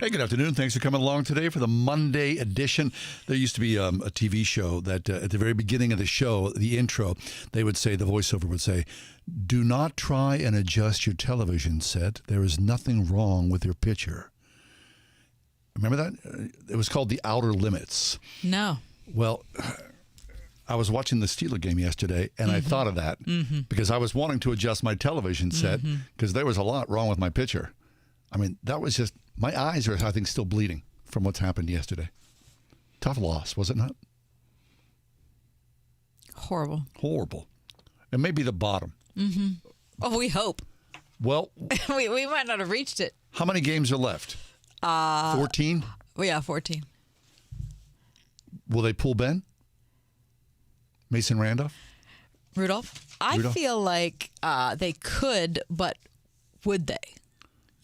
Hey, good afternoon. Thanks for coming along today for the Monday edition. There used to be a TV show that at the very beginning of the show, the intro, they would say, the voiceover would say, "Do not try and adjust your television set. There is nothing wrong with your picture." Remember that? It was called The Outer Limits. No. Well, I was watching the Steeler game yesterday, and I thought of that because I was wanting to adjust my television set because there was a lot wrong with my picture. I mean, that was just, my eyes are, I think, still bleeding from what's happened yesterday. Tough loss, was it not? Horrible. Horrible. It may be the bottom. Oh, we hope. Well, we might not have reached it. how many games are left? 14? Well, yeah, 14. Will they pull Ben? Mason Randolph? Rudolph? I Rudolph? feel like they could, but would they?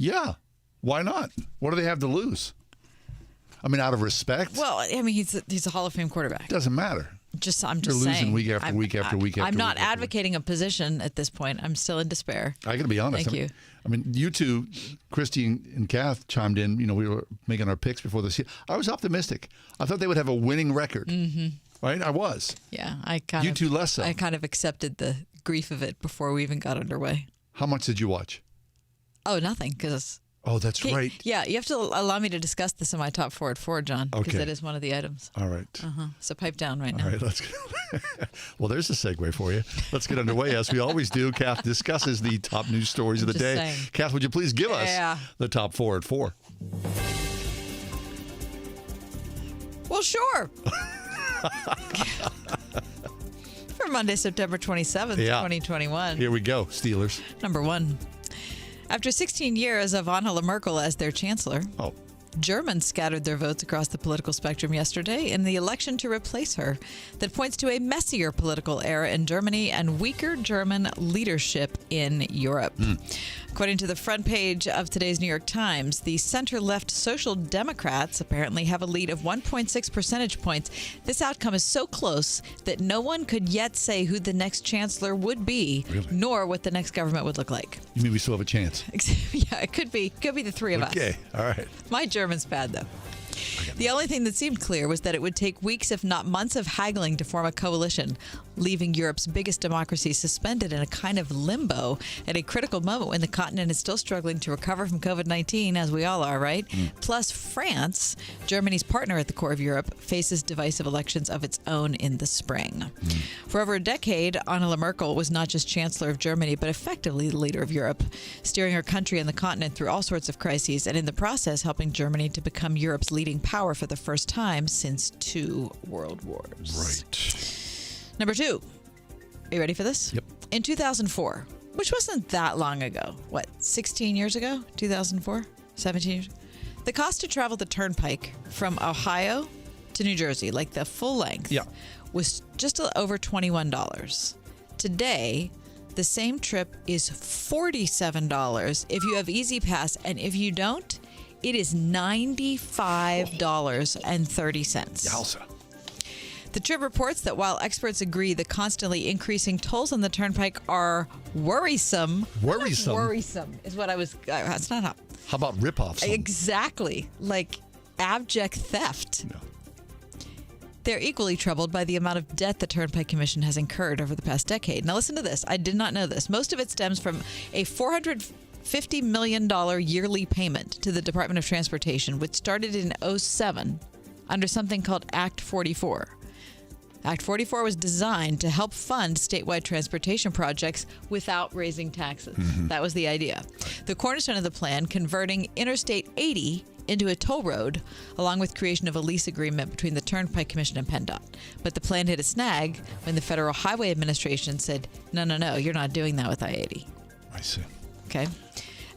Yeah. Why not? What do they have to lose? I mean, out of respect? Well, I mean, he's a Hall of Fame quarterback. Doesn't matter. I'm just They're losing saying. week after week after week after I'm not week after advocating a position at this point. I'm still in despair. I got to be honest. Thank you. I mean, you two, Christy and Kath, chimed in. You know, we were making our picks before the season. I was optimistic. I thought they would have a winning record. Right? I was. Yeah, You two less so. I kind of accepted the grief of it before we even got underway. How much did you watch? Oh, nothing, because... Oh, that's right. Yeah, you have to allow me to discuss this in my top 4 at 4, John, because Okay. it is one of the items. All right. So pipe down right now. All right, let's go. Well, there's a segue for you. Let's get underway as we always do. Kath discusses the top news stories of the Just day. saying. Kath, would you please give us the top 4 at 4? Well, sure. For Monday, September 27th, 2021. Here we go, Steelers. Number 1. After 16 years of Angela Merkel as their chancellor, Oh, Germans scattered their votes across the political spectrum yesterday in the election to replace her. That points to a messier political era in Germany and weaker German leadership in Europe. According to the front page of today's New York Times, the center-left Social Democrats apparently have a lead of 1.6 percentage points. This outcome is so close that no one could yet say who the next chancellor would be, nor what the next government would look like. you mean we still have a chance? Yeah, it could be the three of us. Okay, all right. My German's bad, though. The only thing that seemed clear was that it would take weeks, if not months, of haggling to form a coalition, leaving Europe's biggest democracy suspended in a kind of limbo at a critical moment when the continent is still struggling to recover from COVID-19, as we all are, right? Plus, France, Germany's partner at the core of Europe, faces divisive elections of its own in the spring. For over a decade, Angela Merkel was not just Chancellor of Germany, but effectively the leader of Europe, steering her country and the continent through all sorts of crises, and in the process helping Germany to become Europe's leading power for the first time since 2 world wars. Right. Number 2. Are you ready for this? Yep. In 2004, which wasn't that long ago, 16 years ago? 2004? 17 years? The cost to travel the turnpike from Ohio to New Jersey, like the full length, was just over $21. Today, the same trip is $47 if you have Easy Pass, and if you don't, it is $95.30. Yowza. The Trib reports that while experts agree the constantly increasing tolls on the turnpike are worrisome. Worrisome? Worrisome is what I was. That's not how. How about rip-offs? Exactly. Like abject theft. No. They're equally troubled by the amount of debt the Turnpike Commission has incurred over the past decade. Now, listen to this. I did not know this. Most of it stems from a $450 million yearly payment to the Department of Transportation, which started in 2007 under something called Act 44. Act 44 was designed to help fund statewide transportation projects without raising taxes. That was the idea. The cornerstone of the plan, converting Interstate 80 into a toll road, along with creation of a lease agreement between the Turnpike Commission and PennDOT. But the plan hit a snag when the Federal Highway Administration said, no, you're not doing that with I-80. I see. Okay?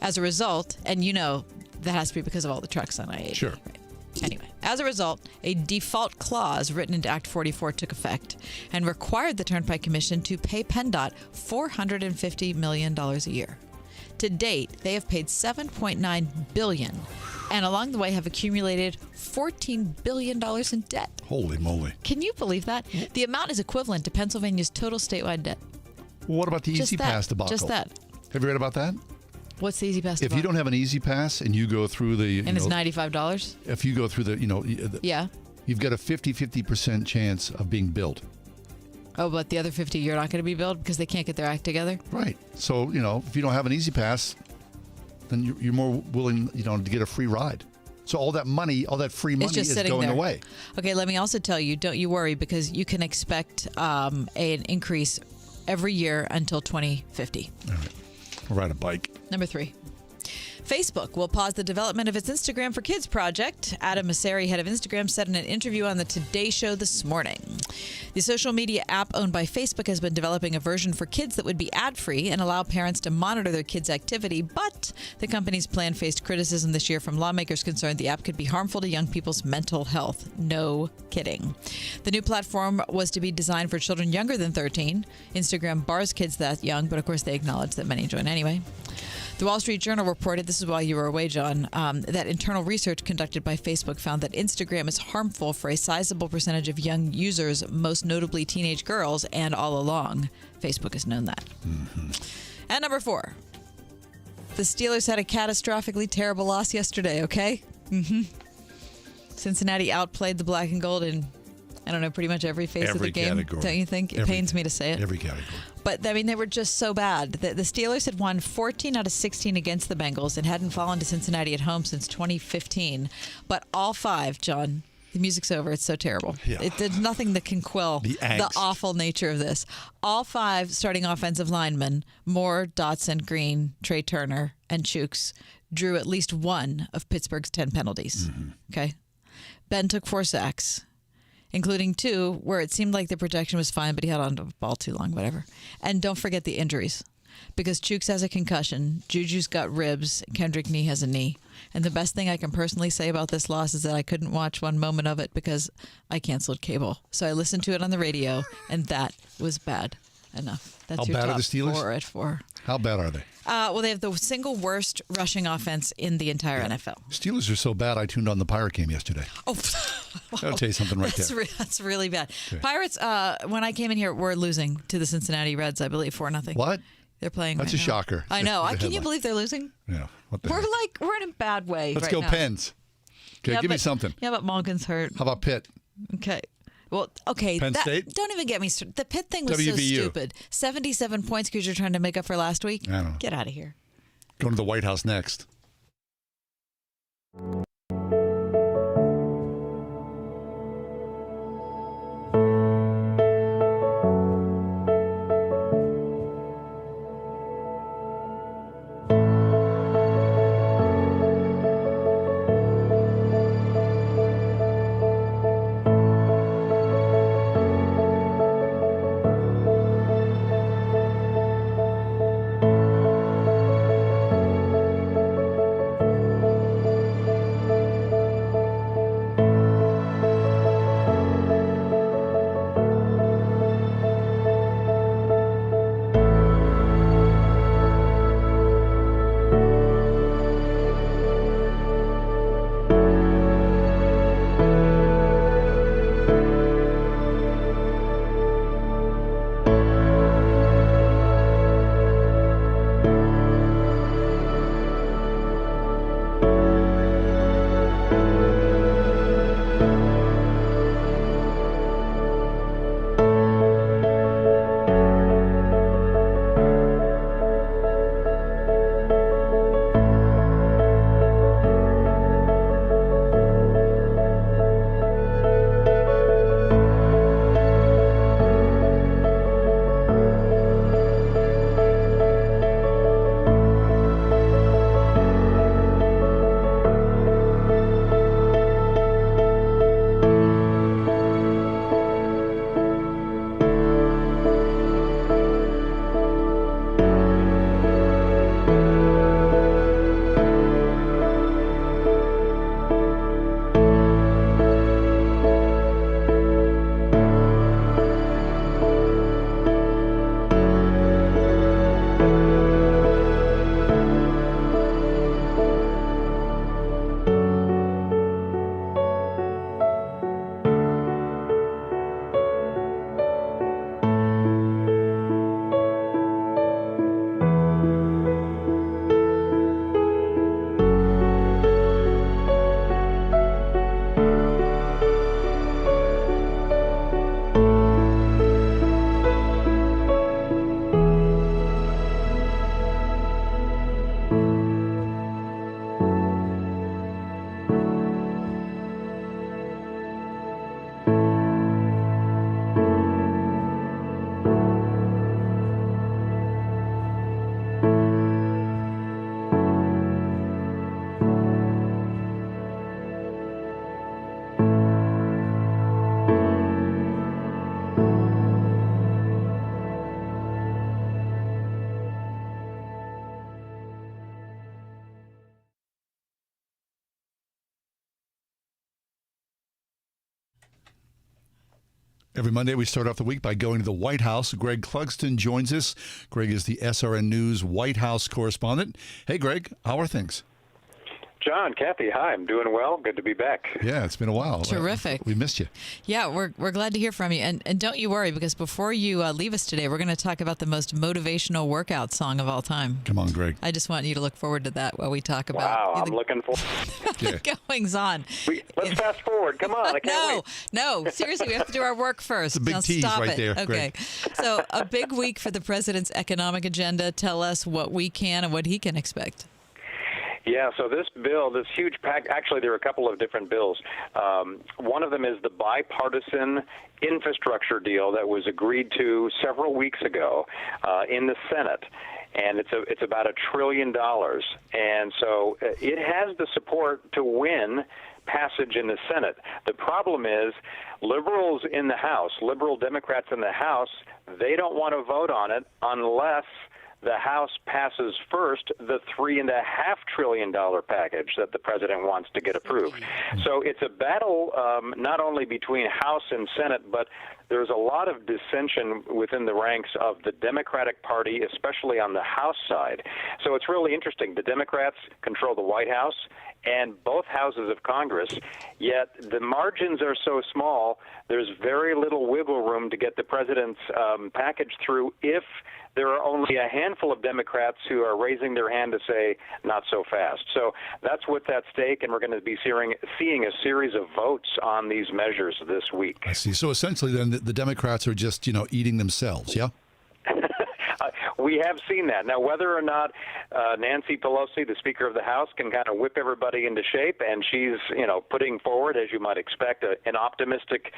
As a result, and you know that has to be because of all the trucks on I-80. Sure. Right? Anyway, as a result, a default clause written into Act 44 took effect and required the Turnpike Commission to pay PennDOT $450 million a year. To date, they have paid $7.9 billion, and along the way have accumulated $14 billion in debt. Holy moly. Can you believe that? The amount is equivalent to Pennsylvania's total statewide debt. Well, what about the Easy Pass debacle? Just that. Have you read about that? What's the Easy Pass to If you buy? don't have an Easy Pass and you go through the, And it's $95? if you go through Yeah. you've got a 50% chance of being billed. Oh, but the other 50 you're not going to be billed because they can't get their act together? Right. So, if you don't have an Easy Pass, then you're more willing, to get a free ride. So all that money, all that free money just is sitting going there. away. Okay, let me also tell you, don't you worry, because you can expect an increase every year until 2050. All right. We'll ride a bike. Number 3. Facebook will pause the development of its Instagram for Kids project. Adam Mosseri, head of Instagram, said in an interview on the Today Show this morning. The social media app owned by Facebook has been developing a version for kids that would be ad-free and allow parents to monitor their kids' activity, but the company's plan faced criticism this year from lawmakers concerned the app could be harmful to young people's mental health. No kidding. The new platform was to be designed for children younger than 13. Instagram bars kids that young, but of course they acknowledge that many join anyway. The Wall Street Journal reported, this is while you were away, John, that internal research conducted by Facebook found that Instagram is harmful for a sizable percentage of young users, most notably teenage girls, and all along, Facebook has known that. Mm-hmm. And number 4, the Steelers had a catastrophically terrible loss yesterday, okay? Mm-hmm. Cincinnati outplayed the black and gold in, I don't know, pretty much every phase of the game. Category. Don't you think? It pains me to say it. Every category. But, I mean, they were just so bad. The Steelers had won 14 out of 16 against the Bengals and hadn't fallen to Cincinnati at home since 2015. But all 5, John, the music's over. It's so terrible. Yeah. There's nothing that can quell The angst. awful nature of this. All 5 starting offensive linemen, Moore, Dotson, Green, Trey Turner, and Chooks, drew at least one of Pittsburgh's 10 penalties. Mm-hmm. Okay? Ben took 4 sacks, including 2 where it seemed like the protection was fine, but he held on to the ball too long, whatever. And don't forget the injuries, because Chooks has a concussion, Juju's got ribs, Kendrick Nee has a knee. And the best thing I can personally say about this loss is that I couldn't watch one moment of it because I canceled cable. So I listened to it on the radio, and that was bad enough. That's How your bad are top the Steelers? 4 at 4. How bad are they? Well, they have the single worst rushing offense in the entire NFL. Steelers are so bad, I tuned on the Pirate game yesterday. Oh, I'll tell you something right there. That's really bad. Okay. Pirates, when I came in here, were losing to the Cincinnati Reds, I believe, 4-0. What? They're playing That's right a now. shocker. I know. The Can you headline. believe they're losing? Yeah. What the We're heck? in a bad way Let's right go now. Pens. Okay, Yeah, give me but- something. Yeah, but Malkin's hurt. How about Pitt? Okay. Well, okay. Penn State? Don't even get me started. The Pitt thing was so WVU. stupid. 77 points because you're trying to make up for last week? I don't know. Get out of here. Going to the White House next. Every Monday, we start off the week by going to the White House. Greg Clugston joins us. Greg is the SRN News White House correspondent. Hey, Greg, how are things? John, Kathy, hi. I'm doing well. Good to be back. Yeah, it's been a while. Terrific. We missed you. Yeah, we're glad to hear from you. And don't you worry, because before you leave us today, we're going to talk about the most motivational workout song of all time. Come on, Greg. I just want you to look forward to that while we talk about Wow, I'm looking forward. the goings on. Let's fast forward. Come on. I can't wait. No. Seriously, we have to do our work first. It's a big now tease stop right it. there, Okay. Greg. So a big week for the president's economic agenda. Tell us what we can and what he can expect. Yeah, so this bill, this huge pack, actually there are a couple of different bills. One of them is the bipartisan infrastructure deal that was agreed to several weeks ago in the Senate. And it's about $1 trillion. And so it has the support to win passage in the Senate. The problem is liberals in the House, liberal Democrats in the House, they don't want to vote on it unless the House passes first the $3.5 trillion package that the president wants to get approved. So it's a battle not only between House and Senate, but there's a lot of dissension within the ranks of the Democratic Party, especially on the House side. So it's really interesting. The Democrats control the White House and both houses of Congress, yet the margins are so small, there's very little wiggle room to get the president's package through if there are only a handful of Democrats who are raising their hand to say, not so fast. So that's what's at stake, and we're going to be seeing a series of votes on these measures this week. I see. So essentially, then, the Democrats are just, eating themselves, yeah? We have seen that. Now, whether or not Nancy Pelosi, the Speaker of the House, can kind of whip everybody into shape, and she's, putting forward, as you might expect, an optimistic,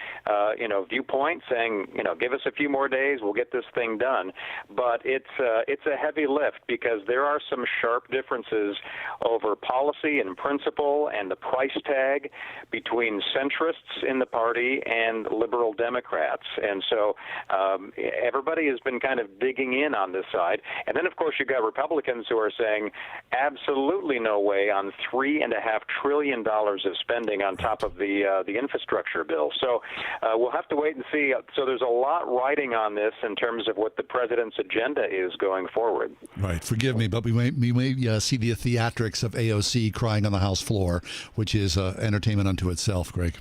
viewpoint, saying, give us a few more days, we'll get this thing done. But it's a heavy lift because there are some sharp differences over policy and principle and the price tag between centrists in the party and liberal Democrats. And so everybody has been kind of digging in on this side. And then, of course, you've got Republicans who are saying absolutely no way on $3.5 trillion of spending on top of the infrastructure bill. So we'll have to wait and see. So there's a lot riding on this in terms of what the president's agenda is going forward. Right. Forgive me, but we may see the theatrics of AOC crying on the House floor, which is entertainment unto itself, Greg.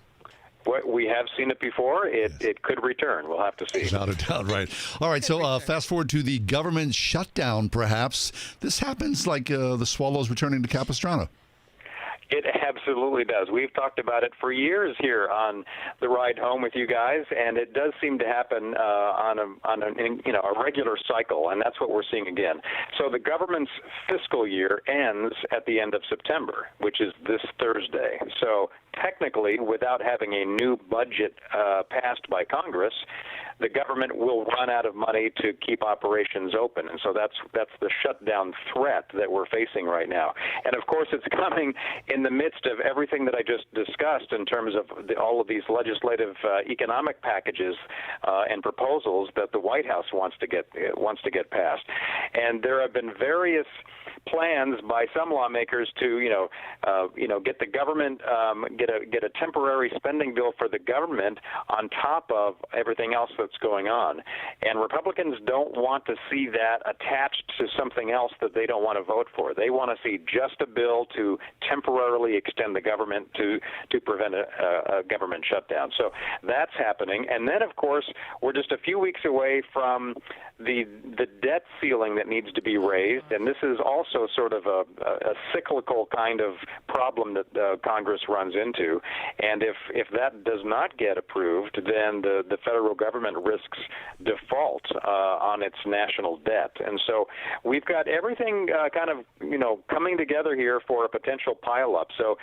We have seen it before. It could return. We'll have to see. Without a doubt, right. All right, so fast forward to the government shutdown, perhaps. This happens like the Swallows returning to Capistrano. It absolutely does. We've talked about it for years here on the ride home with you guys, and it does seem to happen on a regular cycle, and that's what we're seeing again. So the government's fiscal year ends at the end of September, which is this Thursday. So technically, without having a new budget passed by Congress, the government will run out of money to keep operations open. And so that's the shutdown threat that we're facing right now. And of course, it's coming in the midst of everything that I just discussed in terms of all of these legislative economic packages and proposals that the White House wants to get passed. And there have been various plans by some lawmakers to get the government get a temporary spending bill for the government on top of everything else that's going on. And Republicans don't want to see that attached to something else that they don't want to vote for. They want to see just a bill to temporarily extend the government to prevent a government shutdown. So that's happening. And then, of course, we're just a few weeks away from the debt ceiling that needs to be raised, and this is also sort of a cyclical kind of problem that Congress runs into. And if that does not get approved, then the federal government risks default on its national debt. And so we've got everything kind of coming together here for a potential pileup. So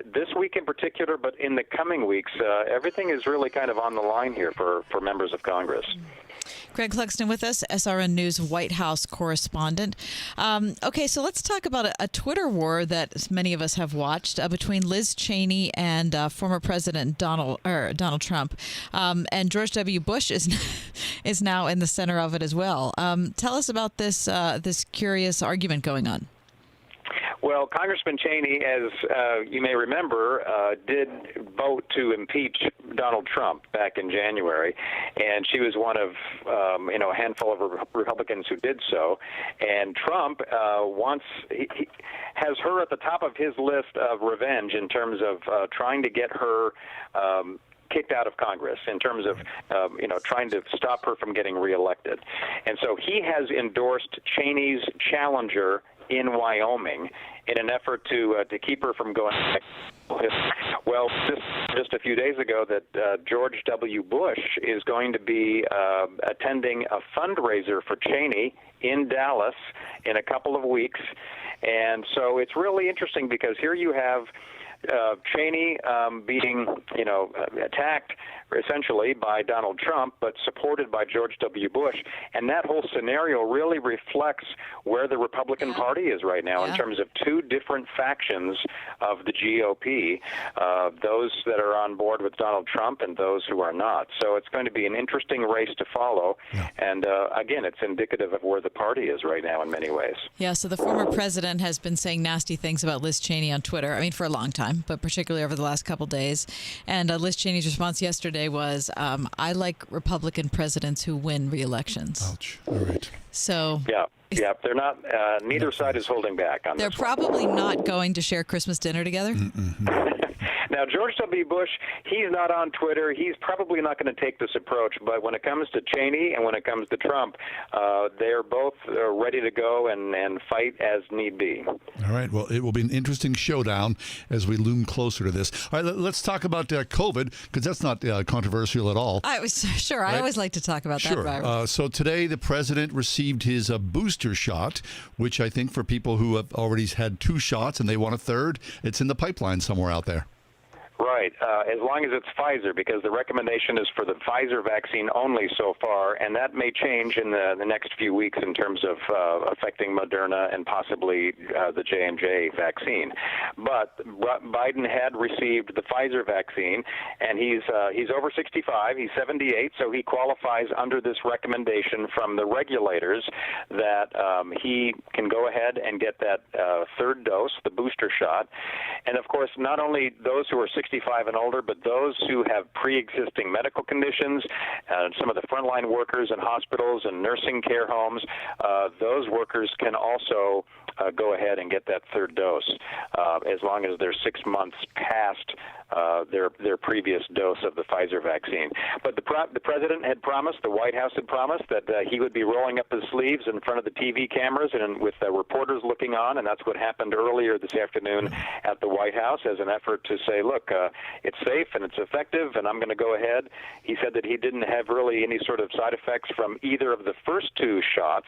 this week in particular, but in the coming weeks, everything is really kind of on the line here for members of Congress. Greg Clugston with us, SRN News White House correspondent. Okay, so let's talk about a Twitter war that many of us have watched between Liz Cheney and former President Donald Trump. And George W. Bush is now in the center of it as well. Tell us about this curious argument going on. Well, Congressman Cheney, as you may remember, did vote to impeach Donald Trump back in January, and she was one of a handful of Republicans who did so. And Trump he has her at the top of his list of revenge in terms of trying to get her kicked out of Congress, in terms of trying to stop her from getting reelected. And so he has endorsed Cheney's challenger in Wyoming in an effort to keep her from going back. Well, just a few days ago that George W. Bush is going to be attending a fundraiser for Cheney in Dallas in a couple of weeks. And so it's really interesting because here you have Cheney being, attacked essentially by Donald Trump, but supported by George W. Bush. And that whole scenario really reflects where the Republican Party is right now in terms of two different factions of the GOP, those that are on board with Donald Trump and those who are not. So it's going to be an interesting race to follow. Yeah. And again, it's indicative of where the party is right now in many ways. Yeah, so the former president has been saying nasty things about Liz Cheney on Twitter, for a long time, but particularly over the last couple days. And Liz Cheney's response yesterday was, I like Republican presidents who win re-elections. Ouch. All right. So yeah, they're not. Neither side is holding back on this. They're probably not going to share Christmas dinner together. Now, George W. Bush, he's not on Twitter. He's probably not going to take this approach. But when it comes to Cheney and when it comes to Trump, they're both ready to go and fight as need be. All right. Well, it will be an interesting showdown as we loom closer to this. All right. Let's talk about COVID, because that's not controversial at all. Right? I always like to talk about that. Sure. So today the president received his booster shot, which I think for people who have already had 2 shots and they want a third, it's in the pipeline somewhere out there. Right, as long as it's Pfizer, because the recommendation is for the Pfizer vaccine only so far, and that may change in the next few weeks in terms of affecting Moderna and possibly the J&J vaccine. But Biden had received the Pfizer vaccine, and he's over 65, he's 78, so he qualifies under this recommendation from the regulators that he can go ahead and get that third dose, the booster shot. And of course, not only those who are 65 and older, but those who have pre-existing medical conditions, some of the frontline workers in hospitals and nursing care homes, those workers can also go ahead and get that third dose as long as they're 6 months past their previous dose of the Pfizer vaccine. But the president had promised, the White House had promised, that he would be rolling up his sleeves in front of the TV cameras and with reporters looking on, and that's what happened earlier this afternoon at the White House as an effort to say, look, it's safe and it's effective, and I'm going to go ahead. He said that he didn't have really any sort of side effects from either of the first 2 shots,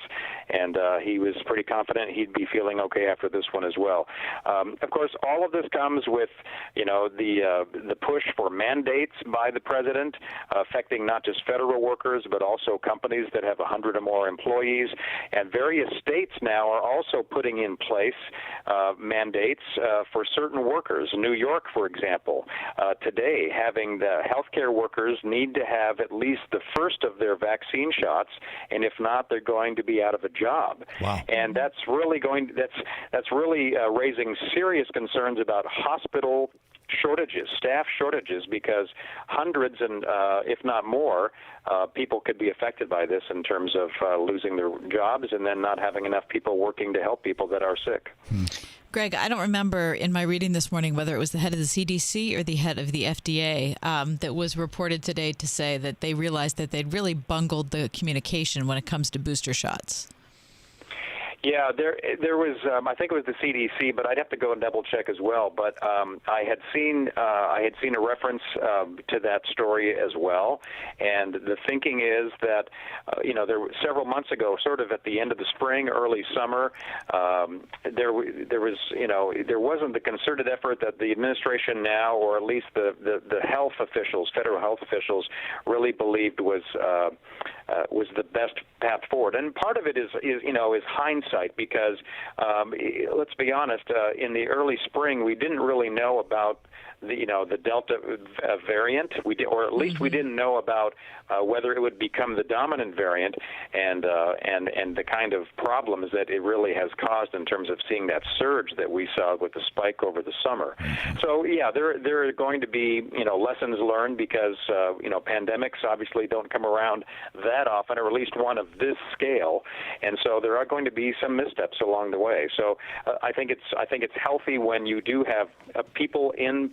and he was pretty confident he'd be feeling okay after this one as well. Of course, all of this comes with, the push for mandates by the president affecting not just federal workers, but also companies that have 100 or more employees. And various states now are also putting in place mandates for certain workers. New York, for example, today having the healthcare workers need to have at least the first of their vaccine shots, and if not, they're going to be out of a job. Wow. And that's really raising serious concerns about hospital shortages, staff shortages, because hundreds and if not more people could be affected by this in terms of losing their jobs and then not having enough people working to help people that are sick. Greg, I don't remember in my reading this morning whether it was the head of the CDC or the head of the FDA that was reported today to say that they realized that they'd really bungled the communication when it comes to booster shots. Yeah, there was. I think it was the CDC, but I'd have to go and double check as well. But I had seen a reference to that story as well. And the thinking is that there were several months ago, sort of at the end of the spring, early summer, there wasn't the concerted effort that the administration now, or at least the health officials, federal health officials, really believed was was the best path forward. And part of it is hindsight, because let's be honest, in the early spring we didn't really know about the Delta variant. Or at least we didn't know about whether it would become the dominant variant, and the kind of problems that it really has caused in terms of seeing that surge that we saw with the spike over the summer. So yeah, there are going to be lessons learned, because pandemics obviously don't come around that often, or at least one of this scale, and so there are going to be some missteps along the way. So I think it's healthy when you do have people in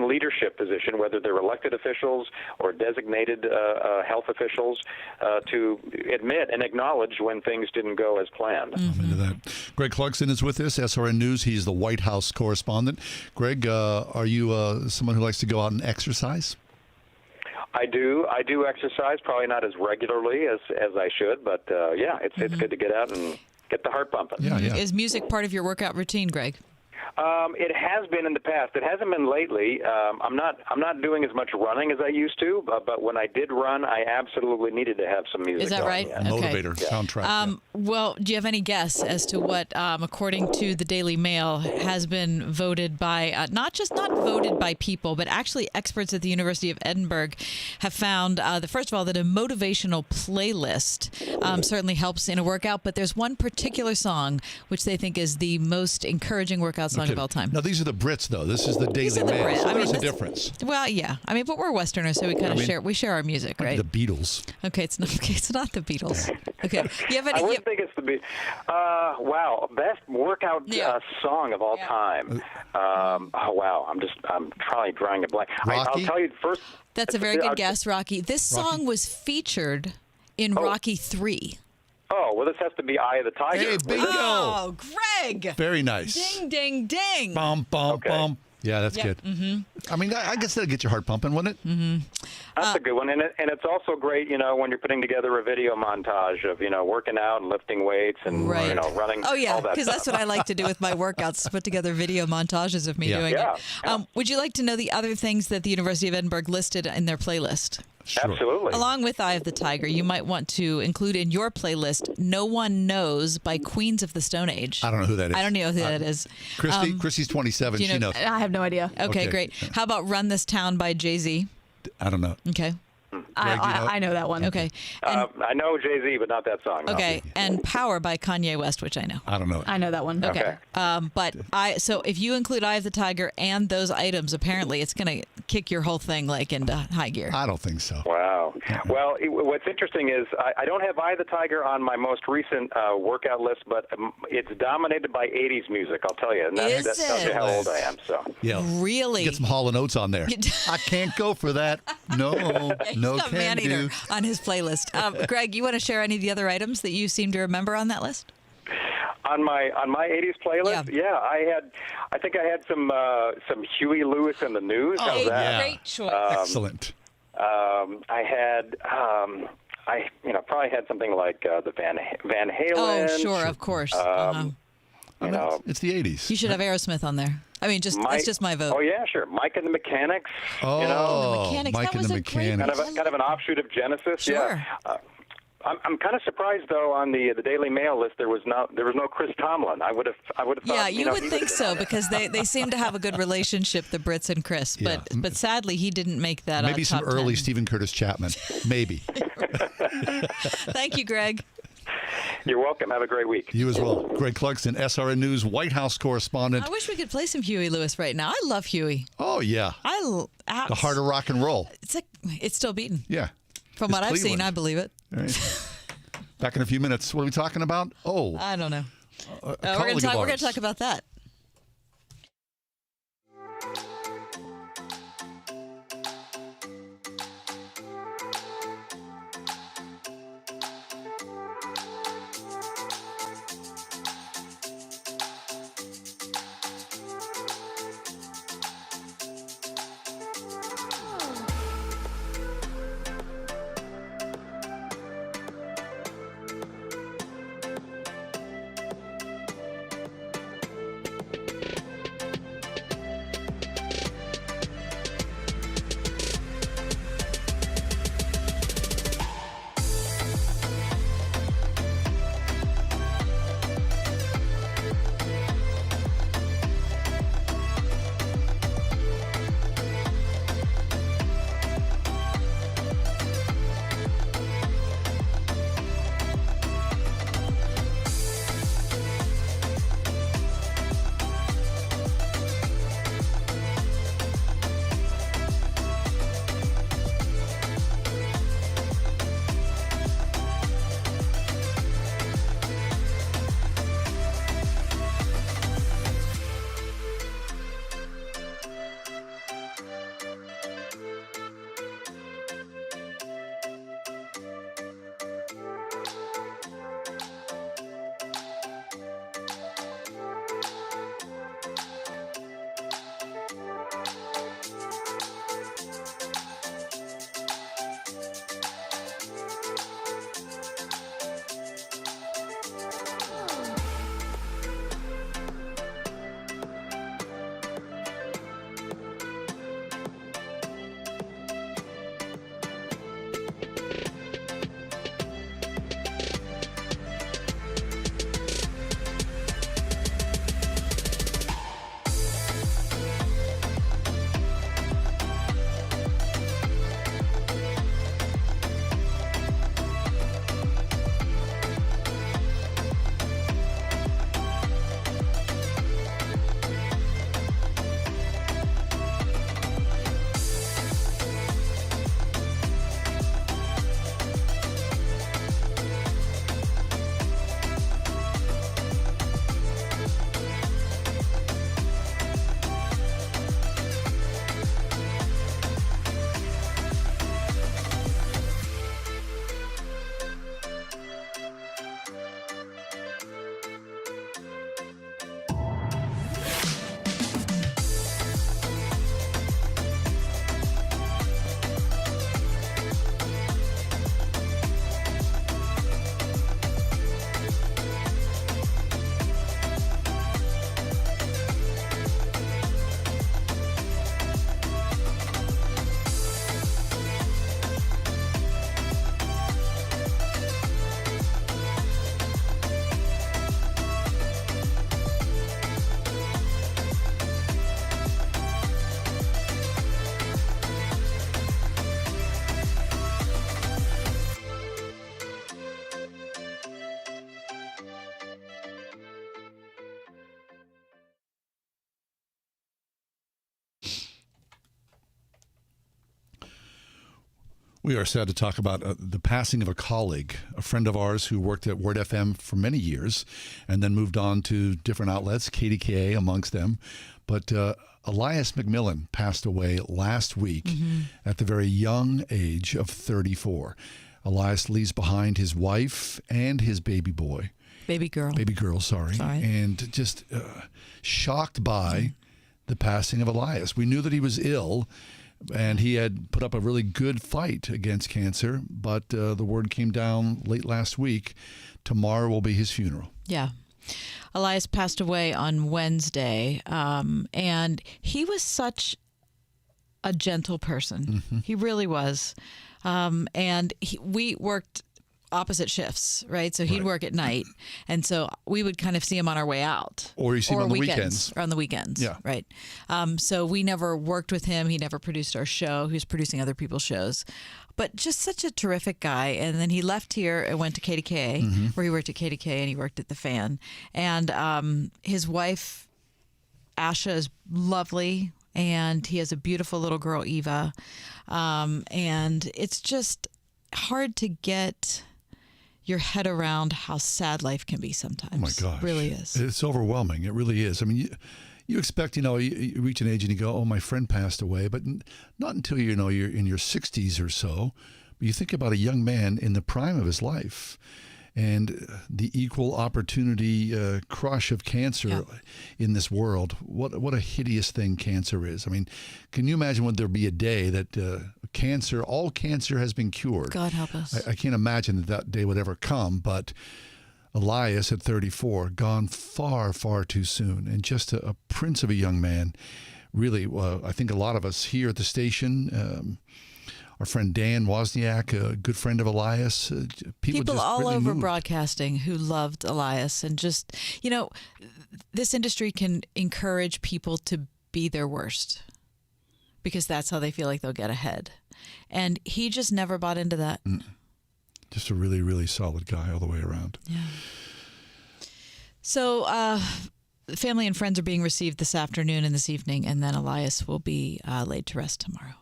leadership position, whether they're elected officials or designated health officials, to admit and acknowledge when things didn't go as planned. I'm into that. Greg Clarkson is with us, SRN News. He's the White House correspondent. Greg, are you someone who likes to go out and exercise? I do exercise, probably not as regularly as I should, but yeah, it's good to get out and get the heart pumping. Yeah. Is music part of your workout routine, Greg? It has been in the past. It hasn't been lately. I'm not doing as much running as I used to, but when I did run, I absolutely needed to have some music. Is that going, right? yeah. Motivator, soundtrack. Well, do you have any guess as to what, according to the Daily Mail, has been voted by, not voted by people, but actually experts at the University of Edinburgh have found, first of all, that a motivational playlist certainly helps in a workout, but there's one particular song which they think is the most encouraging workout song of all time. Now, these are the Brits, though. This is the Daily Mail. Brits. So there's a that's- difference. Well, yeah. But we're Westerners, so we kind of share our music, right? The Beatles. Okay, it's not the Beatles. Okay, you have any? I wouldn't think it's the Beatles. Wow, best workout song of all time. Oh wow, I'm probably drawing a blank. I'll Rocky? tell you first. That's a very good guess, Rocky. This song was featured in Rocky 3. Oh, well, this has to be Eye of the Tiger. Hey, bingo! Oh, Greg! Very nice. Ding, ding, ding! Bum, bum, Okay. bum. Yeah, that's good. Mm-hmm. I mean, I guess that'll get your heart pumping, wouldn't it? Mm-hmm. That's a good one, and it's also great, when you're putting together a video montage of working out and lifting weights and Right. running. Oh yeah, all that because that's stuff. what I like to do with my workouts: put together video montages of me doing Yeah. it. Would you like to know the other things that the University of Edinburgh listed in their playlist? Sure. Absolutely. Along with Eye of the Tiger, you might want to include in your playlist "No One Knows" by Queens of the Stone Age. I don't know who that is. I don't know who that is. Christy's 27. do you She know- knows. I have no idea. Okay, Okay. great. How about "Run This Town" by Jay-Z? I don't know. Okay. Greg, you know it? I know that one. Okay. And, I know Jay-Z, but not that song. no. okay. And "Power" by Kanye West, which I know. I don't know. I know that one. Okay. Okay. So if you include Eye of the Tiger and those items, apparently it's going to kick your whole thing into high gear. I don't think so. Wow. Well, what's interesting is I don't have Eye of the Tiger on my most recent workout list, but it's dominated by 80s music, I'll tell you. And that Is tells you it? how old I am. So. Yeah. Really? Get some Hall & Oates on there. I can't go for that. No, He's no got can Maneater do. on his playlist. Greg, you want to share any of the other items that you seem to remember on that list? On my 80s playlist, I think I had some Huey Lewis and the News. How's Hey, that? great choice. Excellent. I had I probably had something like the Van Halen. Oh, sure, of course. You know, It's the 80s. You should have Aerosmith on there. I mean, that's just my vote. Oh yeah, sure. Mike and the Mechanics. Oh, You know, Mechanics, Mike that and the was a great Mechanics. kind of an offshoot of Genesis. Sure. Yeah. I'm kind of surprised though on the Daily Mail list there was no Chris Tomlin. I would have thought. Yeah, you would he think so because they seem to have a good relationship, the Brits and Chris. But Yeah. but sadly, he didn't make that. Maybe some top early 10. Stephen Curtis Chapman. Maybe. Thank you, Greg. You're welcome. Have a great week. You as well. Greg Clarkson, SRN News White House correspondent. I wish we could play some Huey Lewis right now. I love Huey. Oh, yeah. The heart of rock and roll. It's still beating. Yeah. From It's what I've seen, Cleveland. I believe it. All right. Back in a few minutes. What are we talking about? Oh, I don't know. a We're colleague of going ours. to talk about that. We are sad to talk about the passing of a colleague, a friend of ours who worked at Word FM for many years and then moved on to different outlets, KDKA amongst them. But Elias McMillan passed away last week at the very young age of 34. Elias leaves behind his wife and his baby boy. Baby girl, sorry. And just shocked by the passing of Elias. We knew that he was ill, and he had put up a really good fight against cancer, but the word came down late last week. Tomorrow will be his funeral. Yeah. Elias passed away on Wednesday, and he was such a gentle person. He really was. And we worked opposite shifts, right? So he'd work at night, and so we would kind of see him on our way out. Or you see him on the weekends. Or on the weekends, yeah. Right. So we never worked with him. He never produced our show. He was producing other people's shows. But just such a terrific guy. And then he left here and went to KDKA, where he worked at KDKA and he worked at The Fan. And his wife, Asha, is lovely. And he has a beautiful little girl, Eva. And it's just hard to get your head around how sad life can be sometimes. Oh, my gosh. It really is. It's overwhelming. It really is. I mean, you expect, you reach an age and you go, oh, my friend passed away. But not until, you're in your 60s or so. But you think about a young man in the prime of his life and the equal opportunity crush of cancer in this world. What a hideous thing cancer is. I mean, can you imagine would there be a day that all cancer has been cured? God help us. I can't imagine that day would ever come, but Elias at 34, gone far, far too soon, and just a prince of a young man. Really, I think a lot of us here at the station, our friend Dan Wozniak, a good friend of Elias. People just all really over moved. broadcasting who loved Elias. And just, this industry can encourage people to be their worst because that's how they feel like they'll get ahead. And he just never bought into that. Just a really, really solid guy all the way around. Yeah. So family and friends are being received this afternoon and this evening, and then Elias will be laid to rest tomorrow.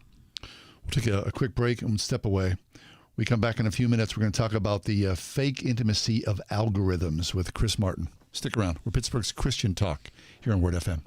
We'll take a quick break and step away. We come back in a few minutes. We're going to talk about the fake intimacy of algorithms with Chris Martin. Stick around. We're Pittsburgh's Christian Talk here on Word FM.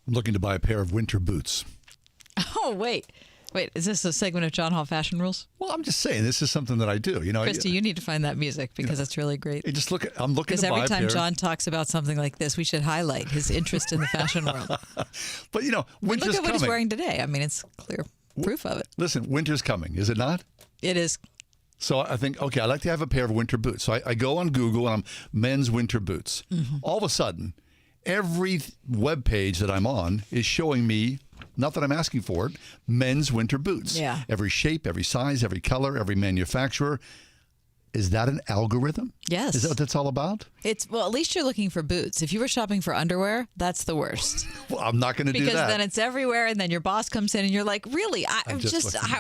I'm looking to buy a pair of winter boots. Oh, wait. Is this a segment of John Hall Fashion Rules? Well, I'm just saying, this is something that I do. You know, Christy, you need to find that music because it's really great. I'm looking to buy Because every a time pair. John talks about something like this, we should highlight his interest in the fashion world. But, you know, winter's Look at what coming. he's wearing today. I mean, it's clear proof of it. Listen, winter's coming, is it not? It is. So I think, okay, I'd like to have a pair of winter boots. So I go on Google and I'm men's winter boots. All of a sudden, every web page that I'm on is showing me, not that I'm asking for it, men's winter boots. Yeah. Every shape, every size, every color, every manufacturer. Is that an algorithm? Yes. Is that what that's all about? Well, at least you're looking for boots. If you were shopping for underwear, that's the worst. Well, I'm not going to do that. Because then it's everywhere, and then your boss comes in, and you're like, really? I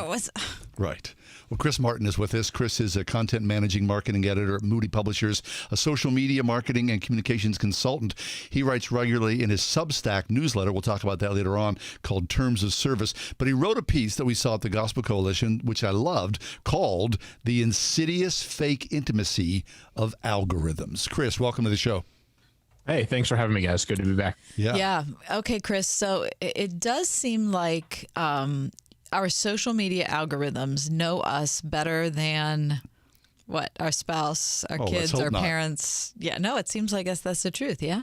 was. Right. Well, Chris Martin is with us. Chris is a content managing marketing editor at Moody Publishers, a social media marketing and communications consultant. He writes regularly in his Substack newsletter, we'll talk about that later on, called Terms of Service. But he wrote a piece that we saw at the Gospel Coalition, which I loved, called The Insidious Fake Intimacy of Algorithms. Chris, welcome to the show. Hey, thanks for having me, guys. Good to be back. Yeah. Okay, Chris. So it does seem like our social media algorithms know us better than what? Our spouse, our kids, hope our not. parents. Yeah, no, it seems like that's the truth. Yeah.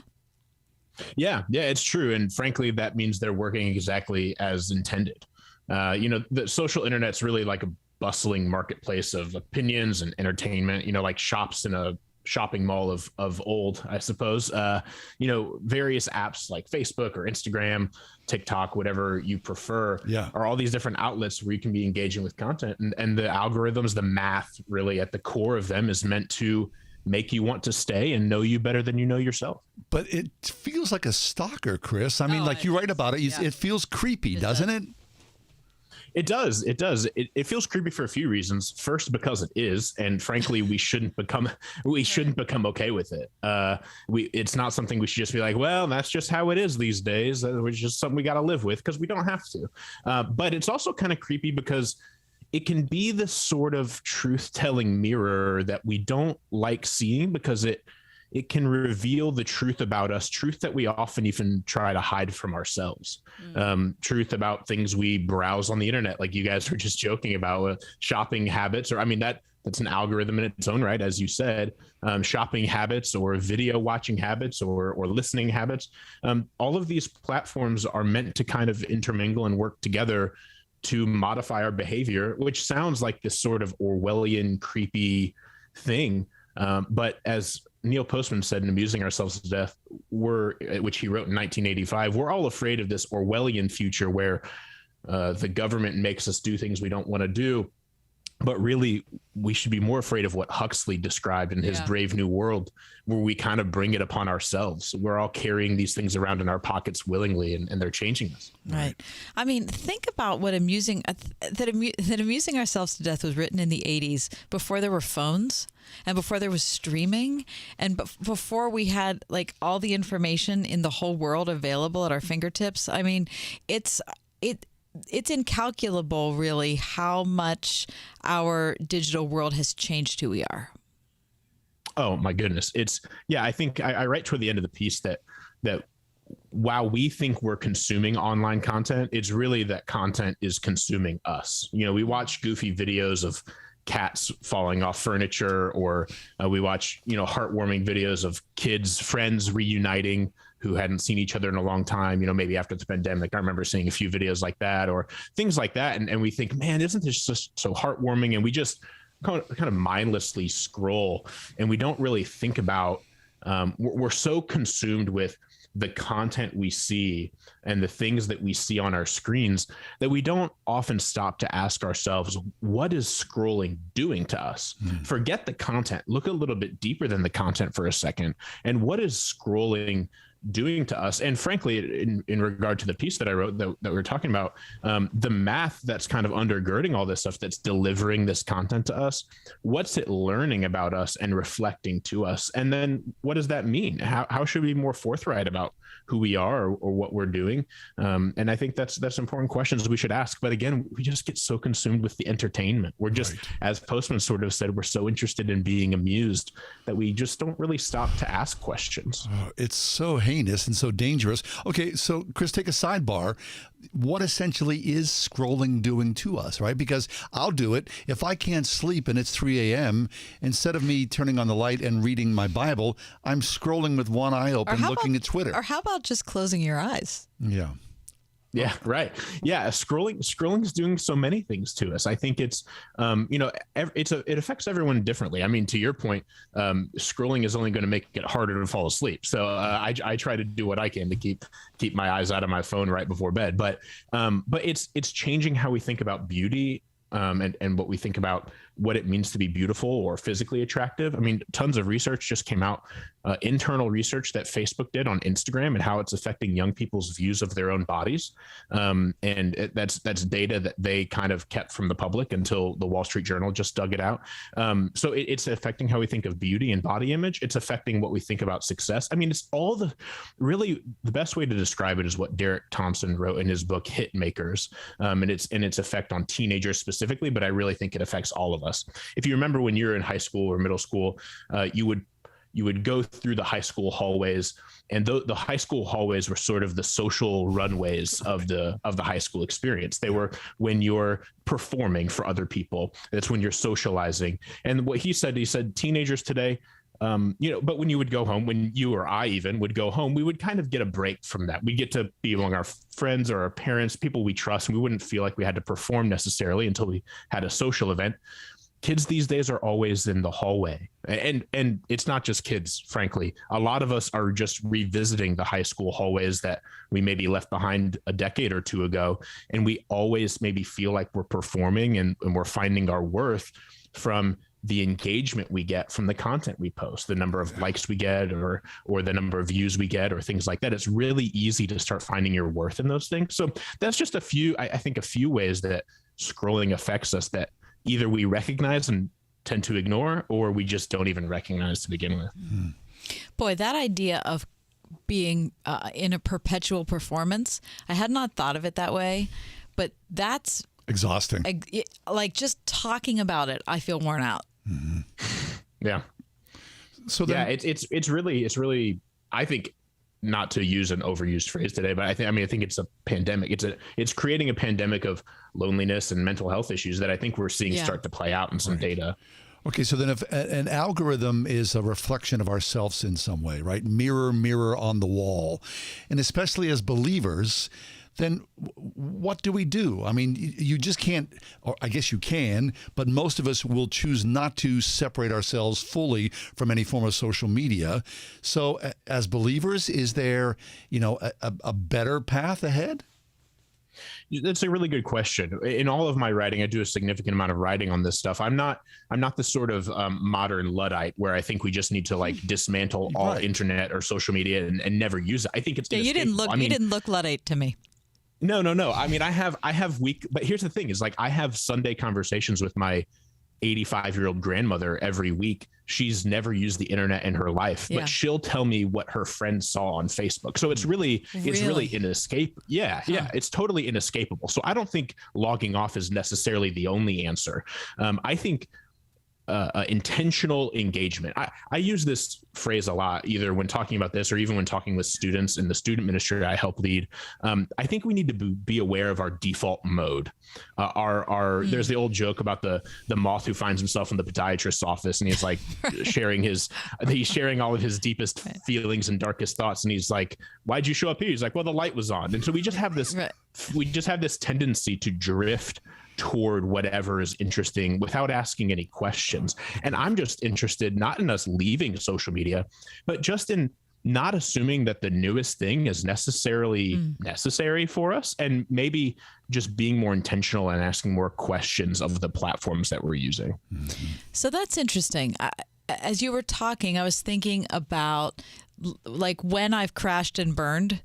Yeah, it's true. And frankly, that means they're working exactly as intended. The social internet's really like a bustling marketplace of opinions and entertainment, like shops in a shopping mall of old, I suppose. Various apps like Facebook or Instagram, TikTok, whatever you prefer, are all these different outlets where you can be engaging with content. And the algorithms, the math really at the core of them is meant to make you want to stay and know you better than you know yourself. But it feels like a stalker, Chris. I mean, like you write about it, it feels creepy, doesn't it? It does. It feels creepy for a few reasons. First, because it is, and frankly, we shouldn't become okay with it. It's not something we should just be like, well, that's just how it is these days. It's just something we got to live with because we don't have to. But it's also kind of creepy because it can be the sort of truth-telling mirror that we don't like seeing because it can reveal the truth about us, truth that we often even try to hide from ourselves, truth about things we browse on the internet, like you guys were just joking about shopping habits, or that's an algorithm in its own right, as you said, shopping habits or video watching habits or listening habits. All of these platforms are meant to kind of intermingle and work together to modify our behavior, which sounds like this sort of Orwellian, creepy thing. But as Neil Postman said in Amusing Ourselves to Death, which he wrote in 1985, we're all afraid of this Orwellian future where the government makes us do things we don't want to do. But really, we should be more afraid of what Huxley described in his Brave New World, where we kind of bring it upon ourselves. We're all carrying these things around in our pockets willingly, and they're changing us. Right. I mean, think about what Amusing Ourselves to Death was written in the 80s, before there were phones and before there was streaming and before we had like all the information in the whole world available at our fingertips. I mean, it's incalculable, really, how much our digital world has changed who we are. Oh, my goodness. I think I write toward the end of the piece that while we think we're consuming online content, it's really that content is consuming us. We watch goofy videos of cats falling off furniture, or we watch, heartwarming videos of friends reuniting who hadn't seen each other in a long time, maybe after the pandemic. I remember seeing a few videos like that or things like that. And we think, man, isn't this just so heartwarming? And we just kind of mindlessly scroll, and we don't really think about, we're so consumed with the content we see and the things that we see on our screens that we don't often stop to ask ourselves, what is scrolling doing to us? Forget the content. Look a little bit deeper than the content for a second. And what is scrolling doing to us? And frankly, in regard to the piece that I wrote that we're talking about, the math that's kind of undergirding all this stuff, that's delivering this content to us, what's it learning about us and reflecting to us? And then what does that mean? How should we be more forthright about who we are or what we're doing? And I think that's important questions we should ask. But again, we just get so consumed with the entertainment. We're just, as Postman sort of said, we're so interested in being amused that we just don't really stop to ask questions. It's so heinous and so dangerous. Okay, so Chris, take a sidebar. What essentially is scrolling doing to us, right? Because I'll do it. If I can't sleep and it's 3 a.m., instead of me turning on the light and reading my Bible, I'm scrolling with one eye open looking at Twitter. Or how about just closing your eyes? Yeah. Yeah, right. Yeah, scrolling is doing so many things to us. I think it's, it affects everyone differently. I mean, to your point, scrolling is only going to make it harder to fall asleep. So I try to do what I can to keep my eyes out of my phone right before bed. But it's changing how we think about beauty. And what we think about what it means to be beautiful or physically attractive. I mean, tons of research just came out, internal research that Facebook did on Instagram and how it's affecting young people's views of their own bodies. That's data that they kind of kept from the public until the Wall Street Journal just dug it out. So it's affecting how we think of beauty and body image. It's affecting what we think about success. I mean, it's all the best way to describe it is what Derek Thompson wrote in his book Hit Makers, and its effect on teenagers specifically, but I really think it affects all of us. If you remember when you were in high school or middle school, you would go through the high school hallways, and the high school hallways were sort of the social runways of the high school experience. They were when you're performing for other people. That's when you're socializing. And what he said teenagers today, but when you would go home, when you or I even would go home, we would kind of get a break from that. We get to be among our friends or our parents, people we trust, and we wouldn't feel like we had to perform necessarily until we had a social event. Kids these days are always in the hallway. And it's not just kids, frankly. A lot of us are just revisiting the high school hallways that we maybe left behind a decade or two ago. And we always maybe feel like we're performing and we're finding our worth from the engagement we get from the content we post, the number of likes we get or the number of views we get or things like that. It's really easy to start finding your worth in those things. So that's just a few ways that scrolling affects us that either we recognize and tend to ignore, or we just don't even recognize to begin with. Mm-hmm. Boy, that idea of being in a perpetual performance, I had not thought of it that way, but that's exhausting. Like just talking about it, I feel worn out. Mm-hmm. Yeah. So then, it's really, I think, not to use an overused phrase today, but I think it's a pandemic. It's creating a pandemic of loneliness and mental health issues that I think we're seeing start to play out in some data. Okay, so then if an algorithm is a reflection of ourselves in some way, right? Mirror, mirror on the wall. And especially as believers, then what do we do? I mean, you just can't, or I guess you can, but most of us will choose not to separate ourselves fully from any form of social media. So as believers, is there, a better path ahead? That's a really good question. In all of my writing, I do a significant amount of writing on this stuff. I'm not the sort of modern Luddite where I think we just need to dismantle all internet or social media and never use it. I think it's you didn't look Luddite to me. No. I mean, I have but here's the thing is I have Sunday conversations with my 85-year-old grandmother every week. She's never used the internet in her life, but she'll tell me what her friends saw on Facebook. So it's really inescapable. Yeah. It's totally inescapable. So I don't think logging off is necessarily the only answer. I think intentional engagement. I use this phrase a lot, either when talking about this or even when talking with students in the student ministry I help lead. I think we need to be aware of our default mode. There's the old joke about the moth who finds himself in the podiatrist's office, and he's like he's sharing all of his deepest feelings and darkest thoughts, and he's like, "Why'd you show up here?" He's like, "Well, the light was on." And so we just have this tendency to drift toward whatever is interesting without asking any questions. And I'm just interested not in us leaving social media, but just in not assuming that the newest thing is necessarily necessary for us, and maybe just being more intentional and asking more questions of the platforms that we're using. So that's interesting. As you were talking, I was thinking about when I've crashed and burned.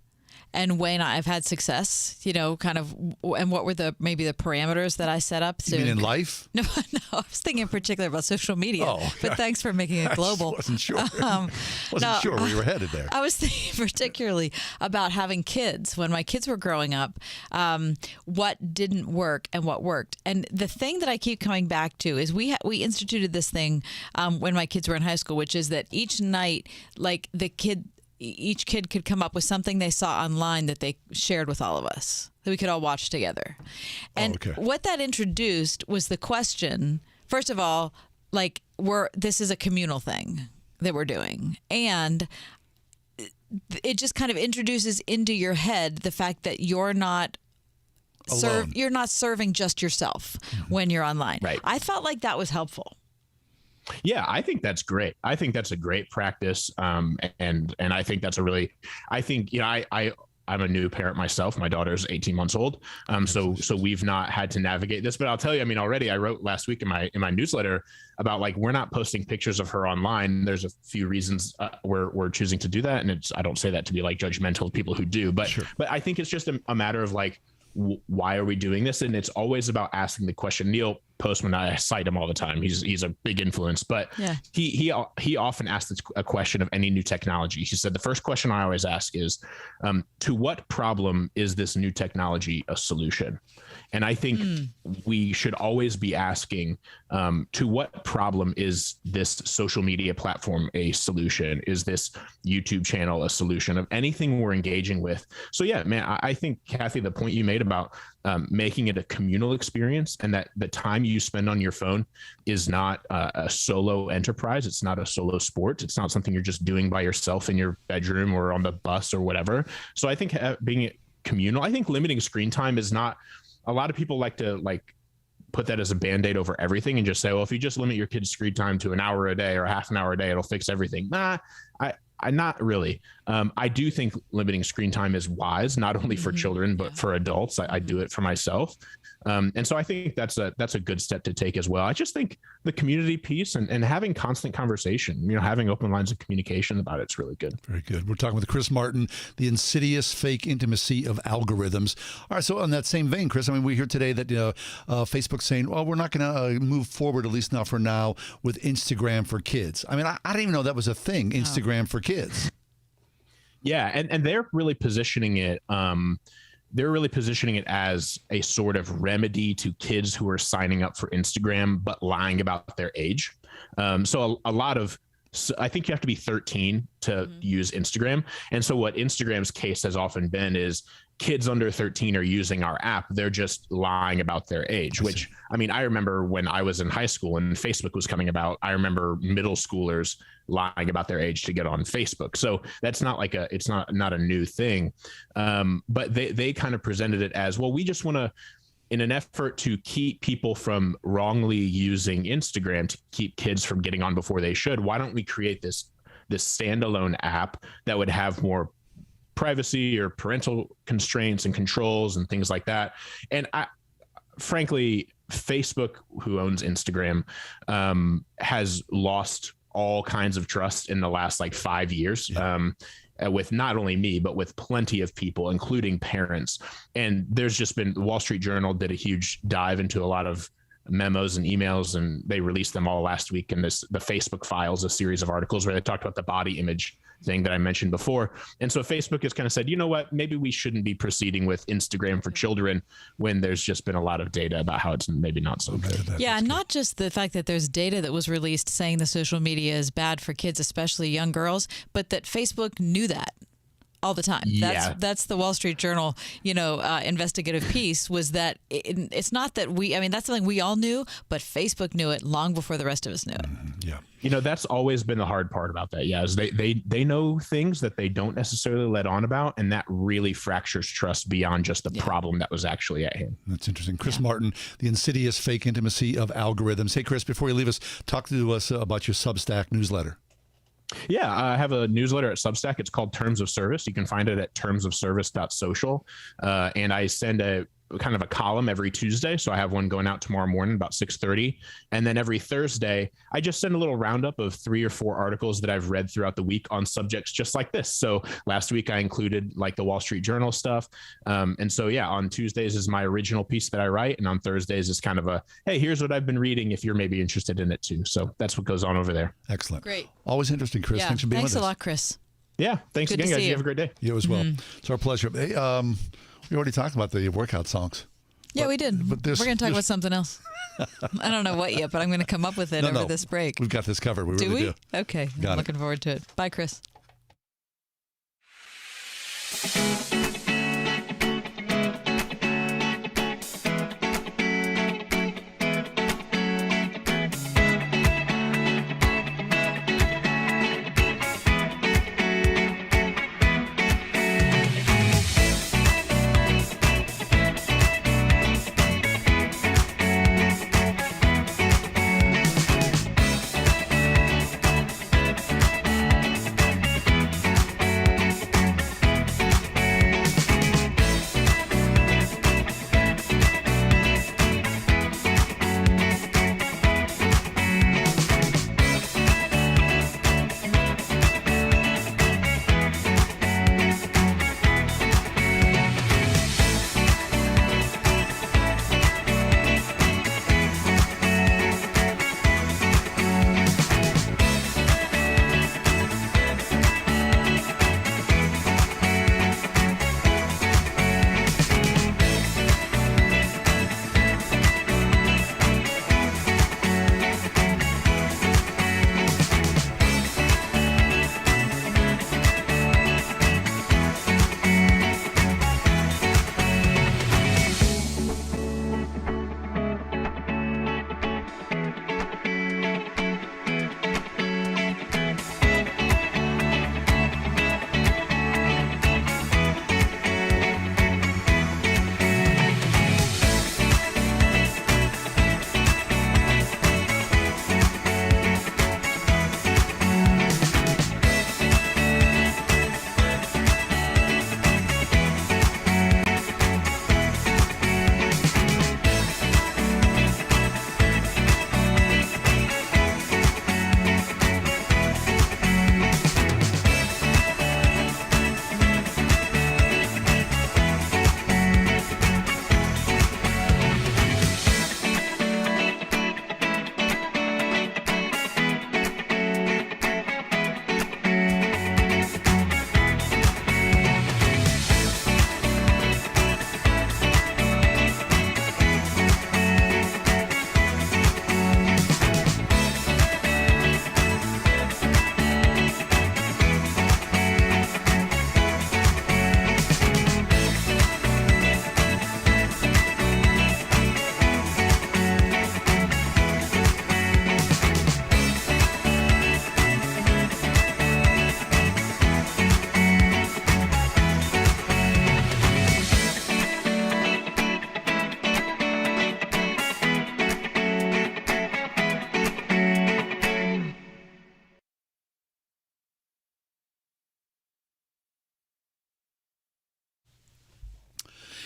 and Wayne, I've had success, kind of, and what were maybe the parameters that I set up? You mean in life? No, I was thinking in particular about social media, but thanks for making it global. I wasn't sure. Wasn't sure where you were headed there. I was thinking particularly about having kids. When my kids were growing up, what didn't work and what worked. And the thing that I keep coming back to is we instituted this thing when my kids were in high school, which is that each night, like each kid could come up with something they saw online that they shared with all of us that we could all watch together. And what that introduced was the question, first of all, like this is a communal thing that we're doing. And it just kind of introduces into your head the fact that you're not you're not serving just yourself when you're online. Right. I felt like that was helpful. Yeah, I think that's great. I think that's a great practice. And I think that's I'm a new parent myself. My daughter's 18 months old. So we've not had to navigate this, but I'll tell you, already I wrote last week in my newsletter about we're not posting pictures of her online. There's a few reasons we're choosing to do that. And I don't say that to be judgmental of people who do, but I think it's just a matter of why are we doing this? And it's always about asking the question. Neil Postman, I cite him all the time. He's a big influence, but he often asks a question of any new technology. He said, the first question I always ask is, to what problem is this new technology a solution? And I think we should always be asking, to what problem is this social media platform a solution? Is this YouTube channel a solution of anything we're engaging with? So yeah, man, I think, Kathy, the point you made about making it a communal experience, and that the time you spend on your phone is not a solo enterprise. It's not a solo sport. It's not something you're just doing by yourself in your bedroom or on the bus or whatever. So I think being communal, I think limiting screen time is not, a lot of people like to put that as a Band-Aid over everything and just say, well, if you just limit your kids' screen time to an hour a day or half an hour a day, it'll fix everything. Nah, I not really. I do think limiting screen time is wise, not only for children, but for adults. I do it for myself. And so I think that's a good step to take as well. I just think the community piece and having constant conversation, having open lines of communication about it's really good. Very good. We're talking with Chris Martin, the insidious fake intimacy of algorithms. All right. So on that same vein, Chris, we hear today that Facebook's saying, well, we're not going to move forward, at least not for now, with Instagram for kids. I didn't even know that was a thing, Instagram for kids. Yeah, and they're really positioning it. They're really positioning it as a sort of remedy to kids who are signing up for Instagram but lying about their age. So I think you have to be 13 to use Instagram. And so what Instagram's case has often been is kids under 13 are using our app. They're just lying about their age, which, I remember when I was in high school and Facebook was coming about, I remember middle schoolers lying about their age to get on Facebook. So that's not it's not a new thing. But they kind of presented it as, well, we just want to, in an effort to keep people from wrongly using Instagram, to keep kids from getting on before they should, why don't we create this standalone app that would have more privacy or parental constraints and controls and things like that? And frankly, Facebook, who owns Instagram, has lost all kinds of trust in the last 5 years. With not only me, but with plenty of people, including parents. And there's just been, the Wall Street Journal did a huge dive into a lot of memos and emails, and they released them all last week in the Facebook Files, a series of articles where they talked about the body image thing that I mentioned before. And so Facebook has kind of said, you know what, maybe we shouldn't be proceeding with Instagram for children when there's just been a lot of data about how it's maybe not so good. Yeah, and not just the fact that there's data that was released saying the social media is bad for kids, especially young girls, but that Facebook knew that all the time. That's the Wall Street Journal, investigative piece, was that it's not that that's something we all knew, but Facebook knew it long before the rest of us knew it. Yeah. That's always been the hard part about that. Yeah, is they know things that they don't necessarily let on about, and that really fractures trust beyond just the problem that was actually at hand. That's interesting. Chris Martin, the insidious fake intimacy of algorithms. Hey, Chris, before you leave us, talk to us about your Substack newsletter. Yeah, I have a newsletter at Substack. It's called Terms of Service. You can find it at termsofservice.social. And I send kind of a column every Tuesday. So I have one going out tomorrow morning about 6:30. And then every Thursday, I just send a little roundup of 3 or 4 articles that I've read throughout the week on subjects just like this. So last week I included like the Wall Street Journal stuff. And so, yeah, on Tuesdays is my original piece that I write. And on Thursdays is kind of a, hey, here's what I've been reading if you're maybe interested in it too. So that's what goes on over there. Excellent. Great. Always interesting, Chris. Yeah. Thanks for being Thanks with a us. lot, Chris. Yeah. Thanks Good to again, guys. see You you. have a great day. You as well. It's our pleasure. Hey, we already talked about the workout songs. Yeah, we did. but We're there's- going to talk about something else. I don't know what yet, but I'm going to come up with it over this break. We've got this covered. We Do really we? do. Okay. Got I'm it. looking forward to it. Bye, Chris.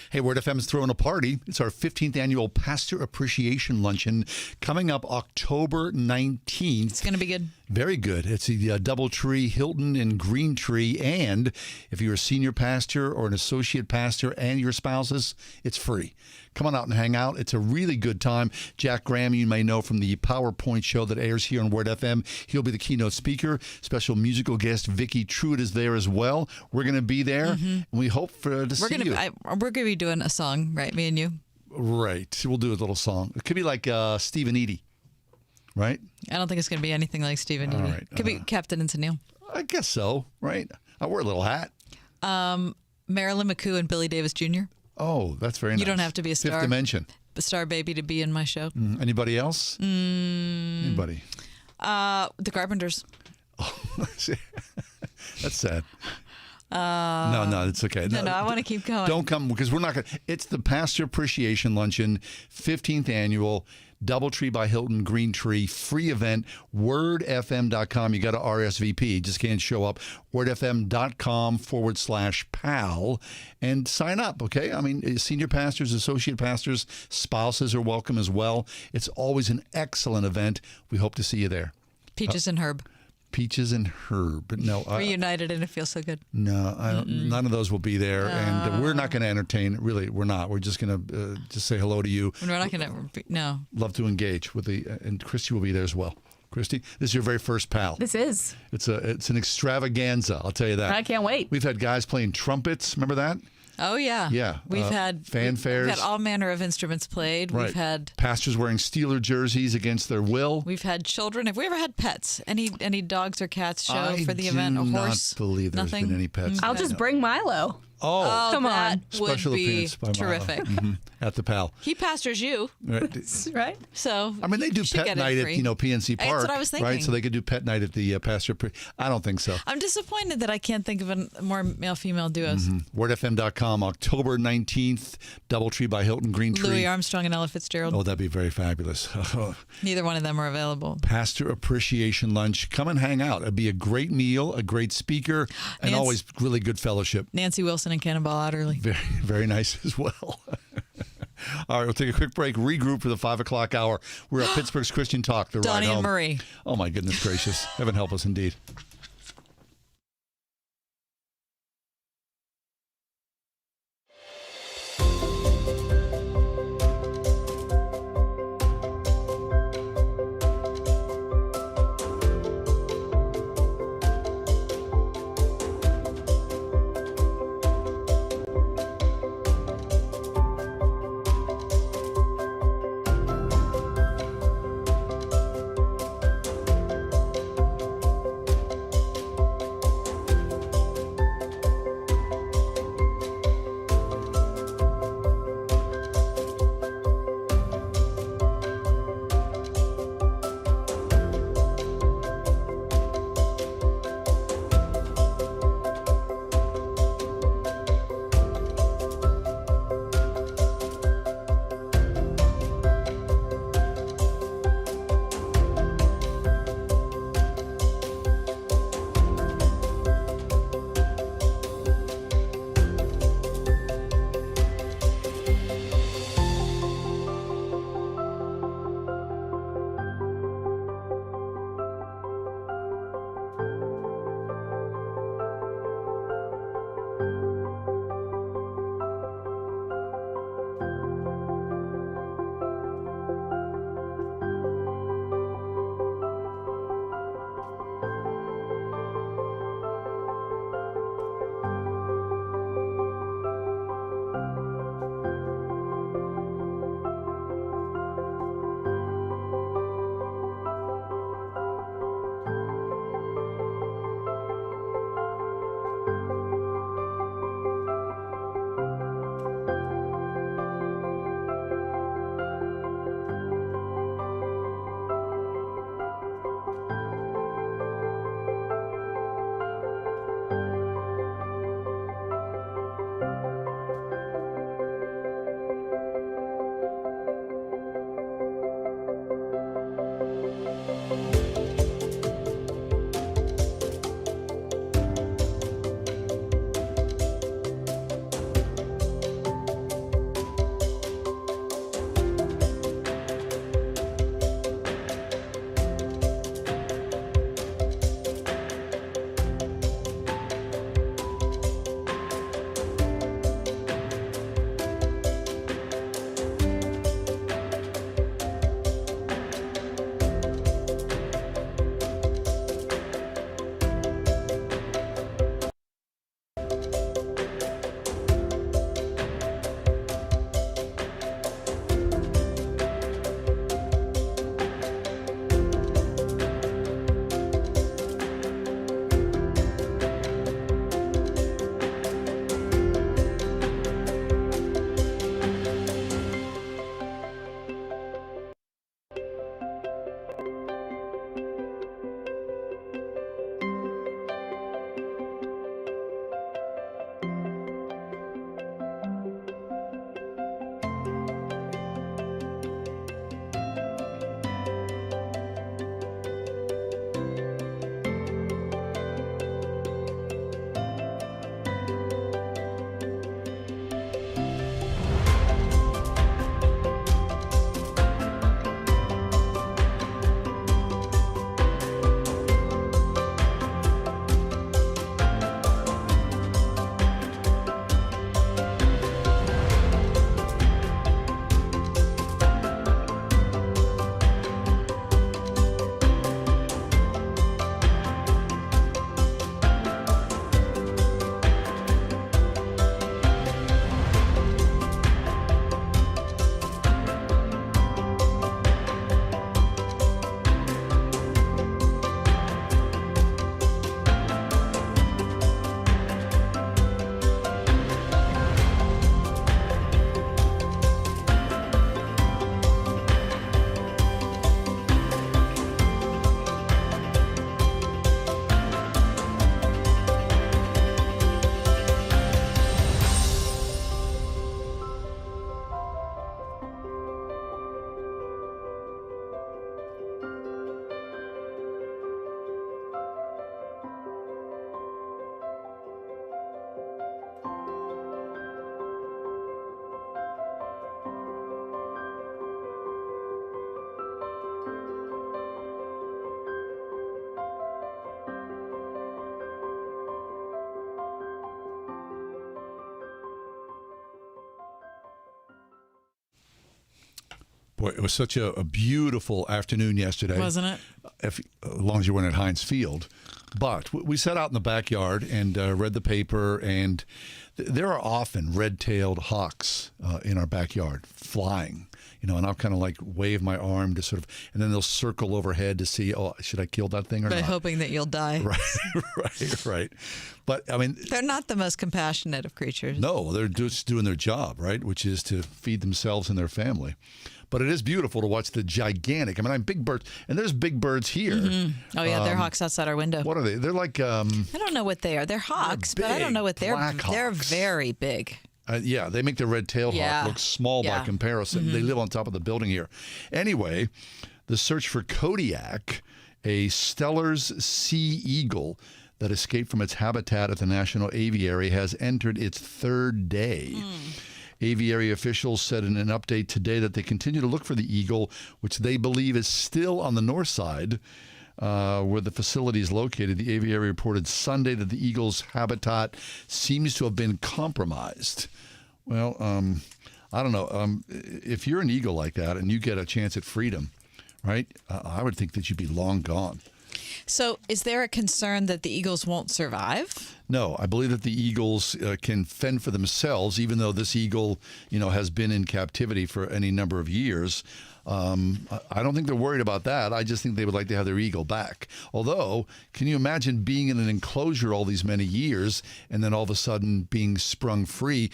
Hey, Word FM is throwing a party. It's our 15th annual Pastor Appreciation Luncheon coming up October 19th. It's going to be good. Very good. It's the Doubletree Hilton in Green Tree. And if you're a senior pastor or an associate pastor and your spouses, it's free. Come on out and hang out. It's a really good time. Jack Graham, you may know from the PowerPoint show that airs here on Word FM. He'll be the keynote speaker. Special musical guest Vicki Truitt is there as well. We're going to be there, and we hope to see you. We're going to be doing a song, right? Me and you. Right. We'll do a little song. It could be like Stephen Eady, right? I don't think it's going to be anything like Stephen. All Eady. right. Could be Captain and Tennille. I guess so, right? I wear a little hat. Marilyn McCoo and Billy Davis Jr. Oh, that's very nice. You don't have to be a star. Fifth Dimension. A star baby to be in my show. Anybody else? Anybody? The Carpenters. That's sad. No, it's okay. No, I want to keep going. Don't come because we're not going to. It's the Pastor Appreciation Luncheon, 15th annual. DoubleTree by Hilton, Green Tree, free event, wordfm.com. You got to RSVP. Just can't show up. wordfm.com/pal and sign up, okay? I mean, senior pastors, associate pastors, spouses are welcome as well. It's always an excellent event. We hope to see you there. Peaches and Herb. Peaches and Herb. But no, Reunited, and it feels so good. no, I don't, none of those will be there, and we're not going to entertain. Really, we're not. We're just going to just say hello to you. We're not going to. No. Love to engage with the, and Christy will be there as well. Christy, this is your very first pal. This is. It's an extravaganza. I'll tell you that. I can't wait. We've had guys playing trumpets. Remember that? Oh yeah. Yeah. We've had fanfares. We've had all manner of instruments played. Right. We've had pastors wearing Steeler jerseys against their will. We've had children. Have we ever had pets? Any dogs or cats show I for the event? A do horse? not believe there's Nothing? been any pets. I'll just bring Milo. Oh, Come that on. would special be appearance by Milo. terrific. At the pal. He pastors you, Right. Right? so I mean, they do you should pet get it night at free. PNC Park. That's what I was thinking. Right, so they could do pet night at the pastor. I don't think so. I'm disappointed that I can't think of more male-female duos. WordFM.com, October 19th, DoubleTree by Hilton, Green Tree. Louis Armstrong and Ella Fitzgerald. Oh, that'd be very fabulous. Neither one of them are available. Pastor Appreciation Lunch. Come and hang out. It'd be a great meal, a great speaker, and Nance- always really good fellowship. Nancy Wilson and Cannonball Adderley. Very, very nice as well. All right, we'll take a quick break, regroup for the 5 o'clock hour. We're at Pittsburgh's Christian Talk, the Donnie ride and home. Marie. Oh, my goodness gracious. Heaven help us indeed. Boy, it was such a beautiful afternoon yesterday. Wasn't it? As long as you weren't at Heinz Field. But we sat out in the backyard and read the paper, and there are often red-tailed hawks in our backyard flying. And I'll kind of like wave my arm to sort of, and then they'll circle overhead to see, should I kill that thing or By not? hoping that you'll die. Right. But I mean, They're not the most compassionate of creatures. no, they're just doing their job, right? Which is to feed themselves and their family. But it is beautiful to watch the gigantic. I mean, big birds, and there's big birds here. Oh, yeah, there are hawks outside our window. What are they? They're like, I don't know what they are. They're hawks, but I don't know what big black they're hawks. very big. yeah, they make the red-tailed Yeah. hawk look small by Yeah. comparison. They live on top of the building here. Anyway, the search for Kodiak, a Steller's sea eagle that escaped from its habitat at the National Aviary, has entered its third day. Aviary officials said in an update today that they continue to look for the eagle, which they believe is still on the north side where the facility is located. The aviary reported Sunday that the eagle's habitat seems to have been compromised. Well, I don't know. If you're an eagle like that and you get a chance at freedom, right, I would think that you'd be long gone. So is there a concern that the eagles won't survive? No, I believe that the eagles can fend for themselves, even though this eagle, has been in captivity for any number of years. I don't think they're worried about that. I just think they would like to have their eagle back. Although, can you imagine being in an enclosure all these many years and then all of a sudden being sprung free?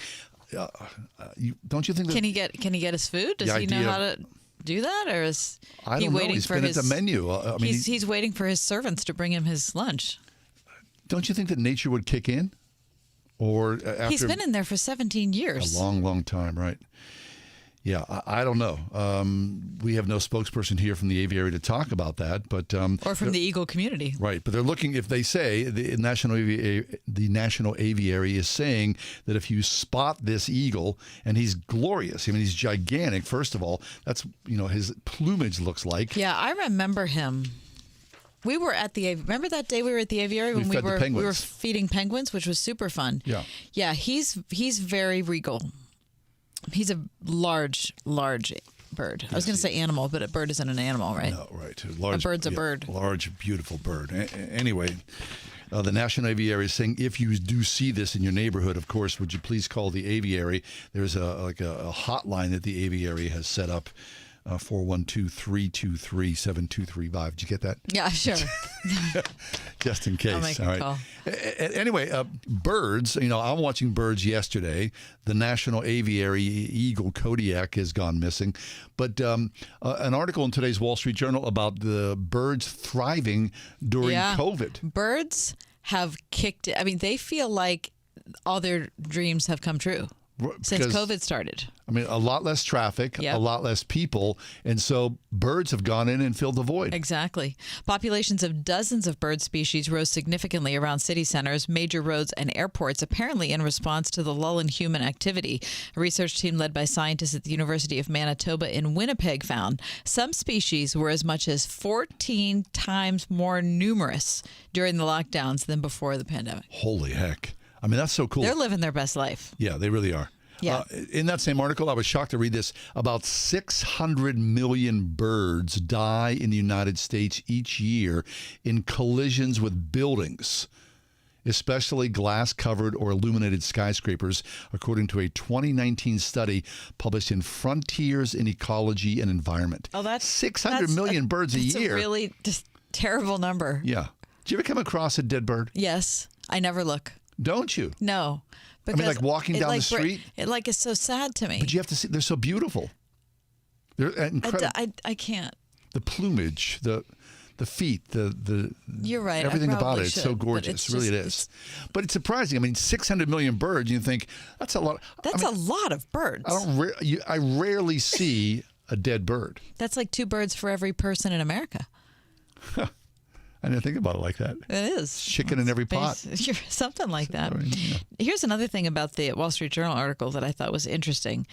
Don't you think that Can he get his food? Does The he know idea- how to do that, or is I he don't know. waiting He's for been his at the menu. I mean, he's waiting for his servants to bring him his lunch. don't you think that nature would kick in? Or after He's been in there for 17 years. a long, long time, right? Yeah, I don't know. We have no spokesperson here from the aviary to talk about that, but or from the eagle community. right. But they're looking. If they say the National Aviary is saying that if you spot this eagle, and he's glorious. I mean, he's gigantic. First of all, that's his plumage looks like. Yeah, I remember him. We were at the remember that day we were at the aviary when fed the we were penguins. feeding penguins, which was super fun. Yeah. Yeah, he's very regal. He's a large bird. I was going to say animal, but a bird isn't an animal, right? No, right. Large, bird's a bird. Large, beautiful bird. Anyway, the National Aviary is saying if you do see this in your neighborhood, of course, would you please call the aviary? There's a hotline that the aviary has set up. 412-323-7235. Did you get that? Yeah, sure. Just in case. I'll make All a right. call. Anyway, birds. I'm watching birds yesterday. The National Aviary eagle Kodiak has gone missing, but an article in today's Wall Street Journal about the birds thriving during COVID. Birds have kicked it. I mean, they feel like all their dreams have come true since Because, COVID started. I mean, a lot less traffic, Yep. a lot less people, and so birds have gone in and filled the void. Exactly. Populations of dozens of bird species rose significantly around city centers, major roads, and airports, apparently in response to the lull in human activity. A research team led by scientists at the University of Manitoba in Winnipeg found some species were as much as 14 times more numerous during the lockdowns than before the pandemic. Holy heck. I mean, that's so cool. They're living their best life. Yeah, they really are. Yeah. In that same article, I was shocked to read this. About 600 million birds die in the United States each year in collisions with buildings, especially glass-covered or illuminated skyscrapers, according to a 2019 study published in Frontiers in Ecology and Environment. Oh, that's 600 million birds a It's year. a really just terrible number. Yeah. Do you ever come across a dead bird? Yes. I never look. Don't you? No. I mean, like walking it, down the like, street? It like is so sad to me. But you have to see, they're so beautiful. They're incredible. I can't. The plumage, the feet, the You're right. I everything about probably it. It's so should, but gorgeous. it's Really, it just- is. But it's surprising. I mean, 600 million birds. You think that's a lot. That's a lot of birds. I rarely see a dead bird. That's like 2 birds for every person in America. I didn't think about it like that. It is. Chicken in every pot. Something like that. Here's another thing about the Wall Street Journal article that I thought was interesting.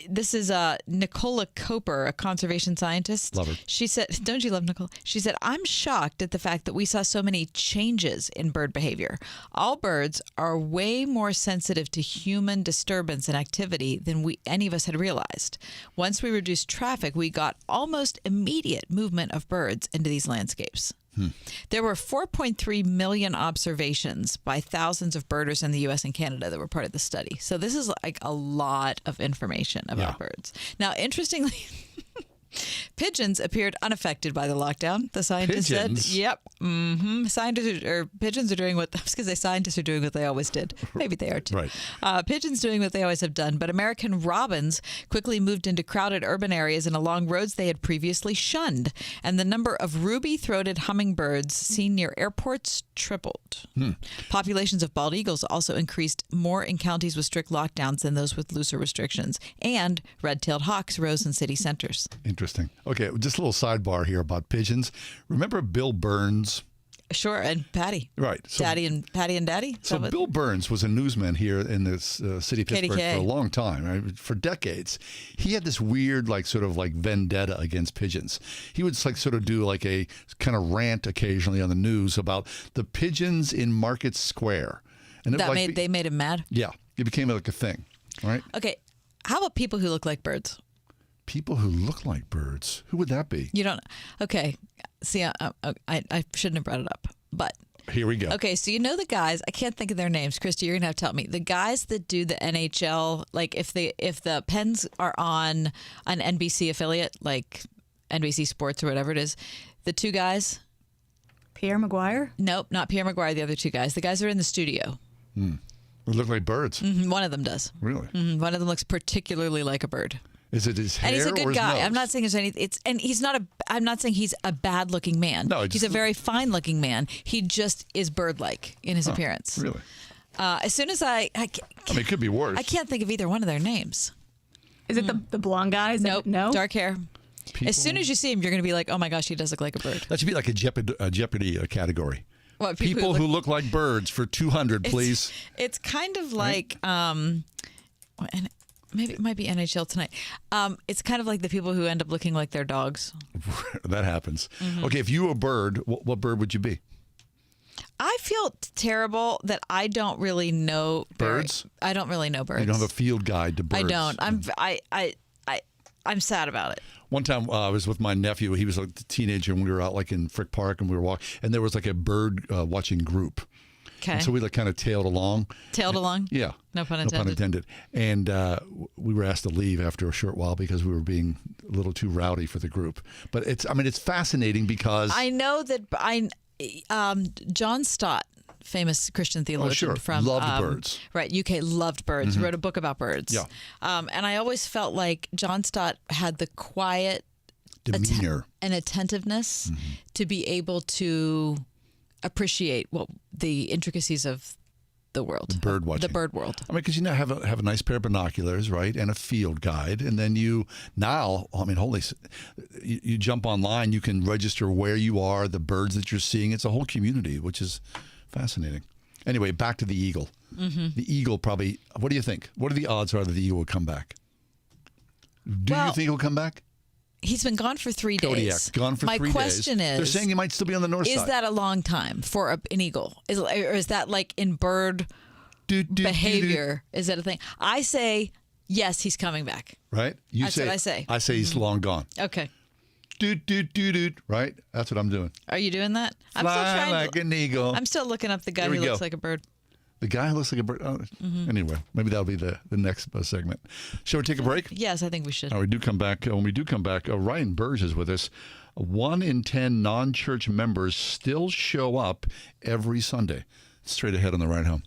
this is Nicola Coper, a conservation scientist. Love her. She said, don't you love Nicole? She said, I'm shocked at the fact that we saw so many changes in bird behavior. All birds are way more sensitive to human disturbance and activity than any of us had realized. Once we reduced traffic, we got almost immediate movement of birds into these landscapes. There were 4.3 million observations by thousands of birders in the U.S. and Canada that were part of the study. So this is like a lot of information about birds. Now, interestingly, pigeons appeared unaffected by the lockdown. The scientists said, "Yep, pigeons are doing what I was going to say. Scientists are doing what they always did. Maybe they are too. Right. Pigeons doing what they always have done. But American robins quickly moved into crowded urban areas and along roads they had previously shunned. And the number of ruby-throated hummingbirds seen near airports tripled. Populations of bald eagles also increased more in counties with strict lockdowns than those with looser restrictions. And red-tailed hawks rose in city centers. Interesting. Okay, just a little sidebar here about pigeons. Remember Bill Burns? Sure, and Patty. Right. So, Patty and Daddy. So Bill Burns was a newsman here in this city of Pittsburgh KDK. for a long time, right? For decades. He had this weird, sort of vendetta against pigeons. He would sort of do a kind of rant occasionally on the news about the pigeons in Market Square. And they made him mad? Yeah, it became a thing, right? Okay, how about people who look like birds? People who look like birds. Who would that be? You don't. Okay. See, I shouldn't have brought it up, but here we go. Okay, so you know the guys. I can't think of their names. Christy, you're gonna have to tell me. The guys that do the NHL, like if the Pens are on an NBC affiliate, like NBC Sports or whatever it is, the two guys. Pierre Maguire? Nope, not Pierre Maguire. The other two guys. The guys are in the studio. They look like birds. One of them does. Really? One of them looks particularly like a bird. Is it his hair? And he's a or good his guy. nose? I'm not saying there's anything. I'm not saying he's a bad-looking man. No, he's a very fine-looking man. He just is bird-like in his appearance. Really? As soon as I mean, it could be worse. I can't think of either one of their names. Is it the blonde guys? Nope. No. Dark hair. People- As soon as you see him, you're going to be like, "Oh my gosh, he does look like a bird." That should be like a Jeopardy category. What, People who look like birds for 200, please. It's kind of like, and maybe it might be NHL tonight. It's kind of like the people who end up looking like their dogs. That happens. Okay, if you were a bird, what bird would you be? I feel terrible that I don't really know Birds? I don't really know birds. You don't have a field guide to birds. I don't. I'm sad about it. One time I was with my nephew. He was a teenager, and we were out in Frick Park, and we were walking, and there was a bird watching group. Okay. And so we kind of tailed along. Tailed along? Yeah. No pun No pun intended. And we were asked to leave after a short while because we were being a little too rowdy for the group. But it's fascinating because I know that John Stott, famous Christian theologian from loved birds. Right, UK, loved birds. Wrote a book about birds. Yeah. And I always felt like John Stott had the quiet demeanor and attentiveness to be able to appreciate the intricacies of the world, the bird watching, the bird world. I mean, because you have a nice pair of binoculars, right, and a field guide, and then you jump online, you can register where you are, the birds that you're seeing. It's a whole community, which is fascinating. Anyway, back to the eagle. The eagle probably. What do you think? What are the odds that the eagle will come back? Do you think he'll come back? He's been gone for 3 days. Kodiak, gone for 3 days. My question is, they're saying he might still be on the north side. Is that a long time for an eagle? Or is that like in bird behavior? Is that a thing? I say, yes, he's coming back. Right? That's what I say. I say he's long gone. Okay. Right? That's what I'm doing. Are you doing that? Fly like an eagle. I'm still looking up the guy who looks like a bird. The guy who looks like a bird. Oh, Anyway, maybe that'll be the next segment. Shall we take a break? Yes, I think we should. When we do come back, Ryan Burge is with us. 1 in 10 non-church members still show up every Sunday. Straight ahead on the ride home.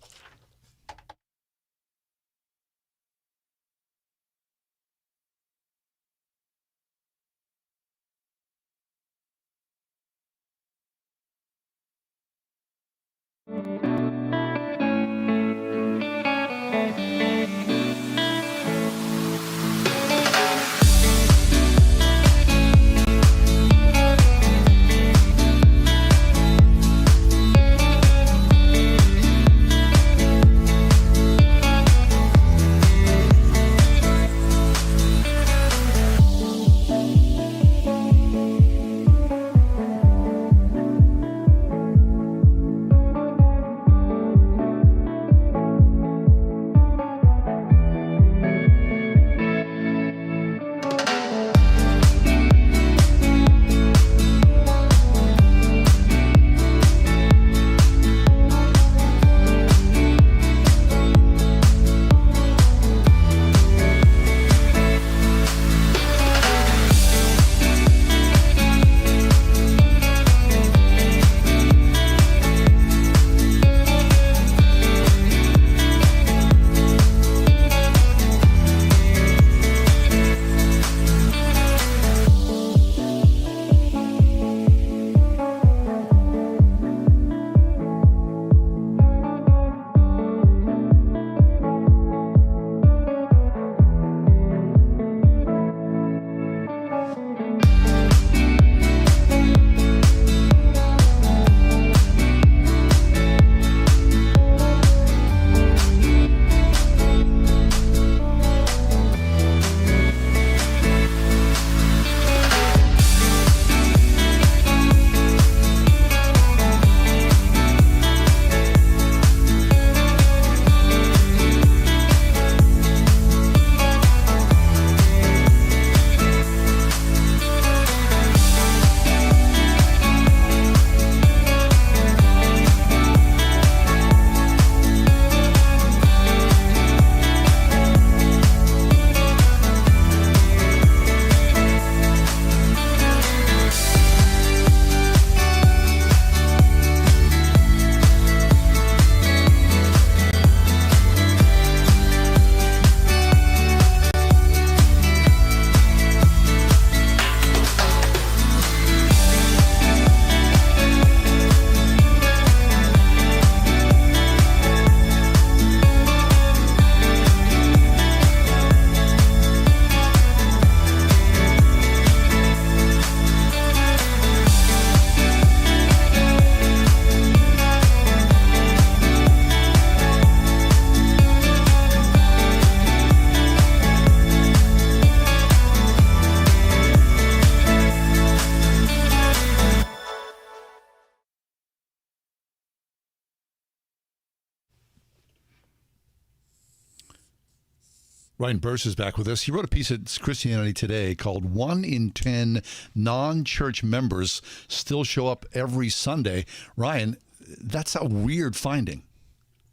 Ryan Bursch is back with us. He wrote a piece at Christianity Today called 1 in 10 non-church members still show up every Sunday. Ryan, that's a weird finding.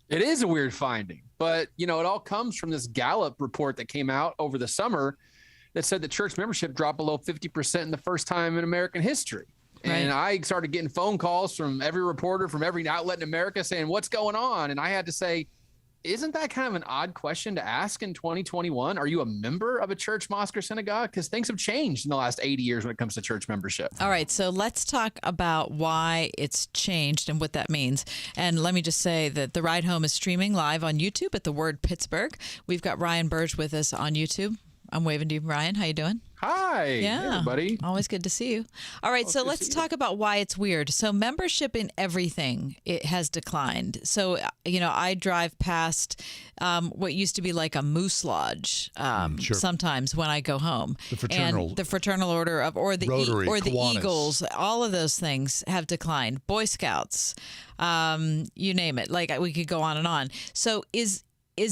It is a weird finding, but it all comes from this Gallup report that came out over the summer that said that church membership dropped below 50% in the first time in American history. Right. And I started getting phone calls from every reporter from every outlet in America saying, what's going on? And I had to say, isn't that kind of an odd question to ask in 2021? Are you a member of a church, mosque, or synagogue? Because things have changed in the last 80 years when it comes to church membership. All right, so let's talk about why it's changed and what that means. And let me just say that The Ride Home is streaming live on YouTube at The Word Pittsburgh. We've got Ryan Bursch with us on YouTube. I'm waving to you, Ryan. How you doing? Hi, yeah, hey everybody. Always good to see you. All right, so let's talk about why it's weird. So membership in everything, it has declined. So, I drive past what used to be like a Moose Lodge sometimes when I go home. The fraternal. And the Fraternal Order of, or the Rotary, or the Kiwanis. Eagles, all of those things have declined. Boy Scouts, you name it. Like we could go on and on. So is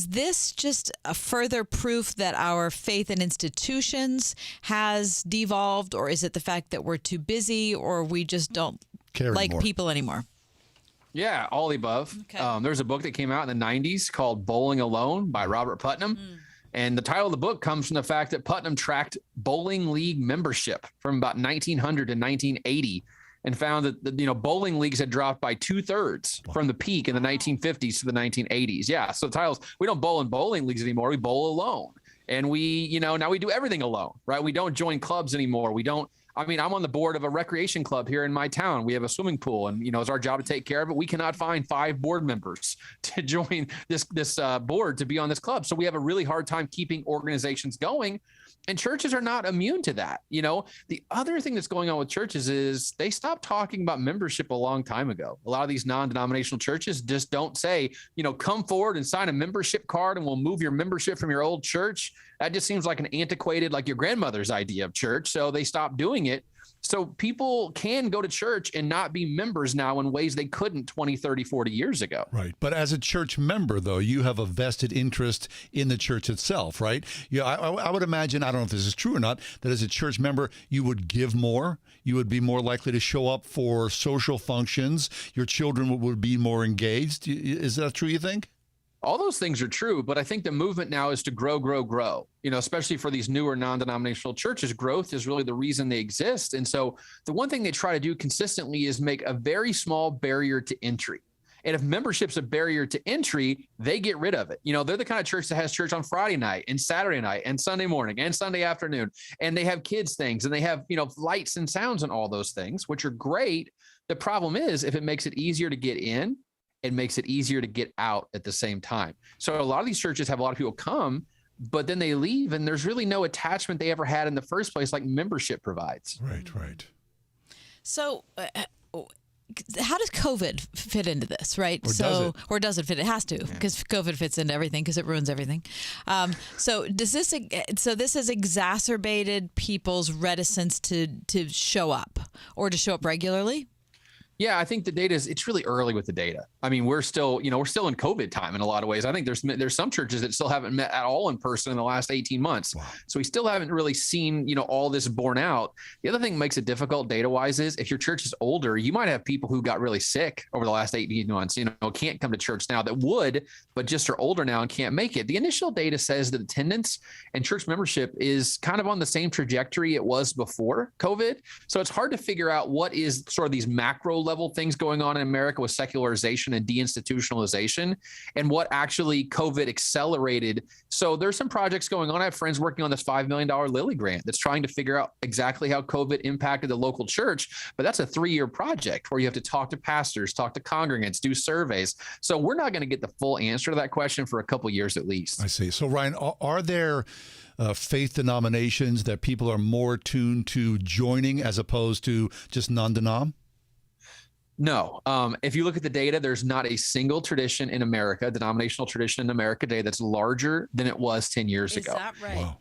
this just a further proof that our faith in institutions has devolved, or is it the fact that we're too busy, or we just don't like anymore. people anymore? Yeah, all the above. Okay. There's a book that came out in the 90s called Bowling Alone by Robert Putnam. And the title of the book comes from the fact that Putnam tracked bowling league membership from about 1900 to 1980 and found that bowling leagues had dropped by 2/3 from the peak in the 1950s to the 1980s. Yeah, so the titles, we don't bowl in bowling leagues anymore. We bowl alone. And we, now we do everything alone, right? We don't join clubs anymore. I'm on the board of a recreation club here in my town. We have a swimming pool, and it's our job to take care of it. We cannot find 5 board members to join this board to be on this club. So we have a really hard time keeping organizations going. And churches are not immune to that. The other thing that's going on with churches is they stopped talking about membership a long time ago. A lot of these non-denominational churches just don't say, come forward and sign a membership card and we'll move your membership from your old church. That just seems like an antiquated, like your grandmother's idea of church. So they stopped doing it. So people can go to church and not be members now in ways they couldn't 20, 30, 40 years ago. Right. But as a church member, though, you have a vested interest in the church itself, right? Yeah, I would imagine, I don't know if this is true or not, that as a church member, you would give more. You would be more likely to show up for social functions. Your children would be more engaged. Is that true, you think? All those things are true, but I think the movement now is to grow, especially for these newer non-denominational churches. Growth is really the reason they exist. And so the one thing they try to do consistently is make a very small barrier to entry. And if membership's a barrier to entry, they get rid of it. They're the kind of church that has church on Friday night and Saturday night and Sunday morning and Sunday afternoon. And they have kids things and they have, lights and sounds and all those things, which are great. The problem is if it makes it easier to get in, it makes it easier to get out at the same time. So a lot of these churches have a lot of people come, but then they leave and there's really no attachment they ever had in the first place like membership provides. Right. So how does COVID fit into this, right? Or does it fit? It has to, because COVID fits into everything because it ruins everything. So this has exacerbated people's reticence to show up or to show up regularly? Yeah, I think the data it's really early with the data. I mean, we're still in COVID time in a lot of ways. I think there's some churches that still haven't met at all in person in the last 18 months. Wow. So we still haven't really seen, all this borne out. The other thing that makes it difficult data-wise is if your church is older, you might have people who got really sick over the last 18 months, can't come to church now that would, but just are older now and can't make it. The initial data says that attendance and church membership is kind of on the same trajectory it was before COVID. So it's hard to figure out what is sort of these macro level things going on in America with secularization and deinstitutionalization and what actually COVID accelerated. So there's some projects going on. I have friends working on this $5 million Lilly grant that's trying to figure out exactly how COVID impacted the local church. But that's a 3-year project where you have to talk to pastors, talk to congregants, do surveys. So we're not going to get the full answer to that question for a couple of years at least. I see. So Ryan, are there faith denominations that people are more tuned to joining as opposed to just non-denom? No. If you look at the data, there's not a single tradition in America, denominational tradition in America today that's larger than it was 10 years ago. Is that right? Wow.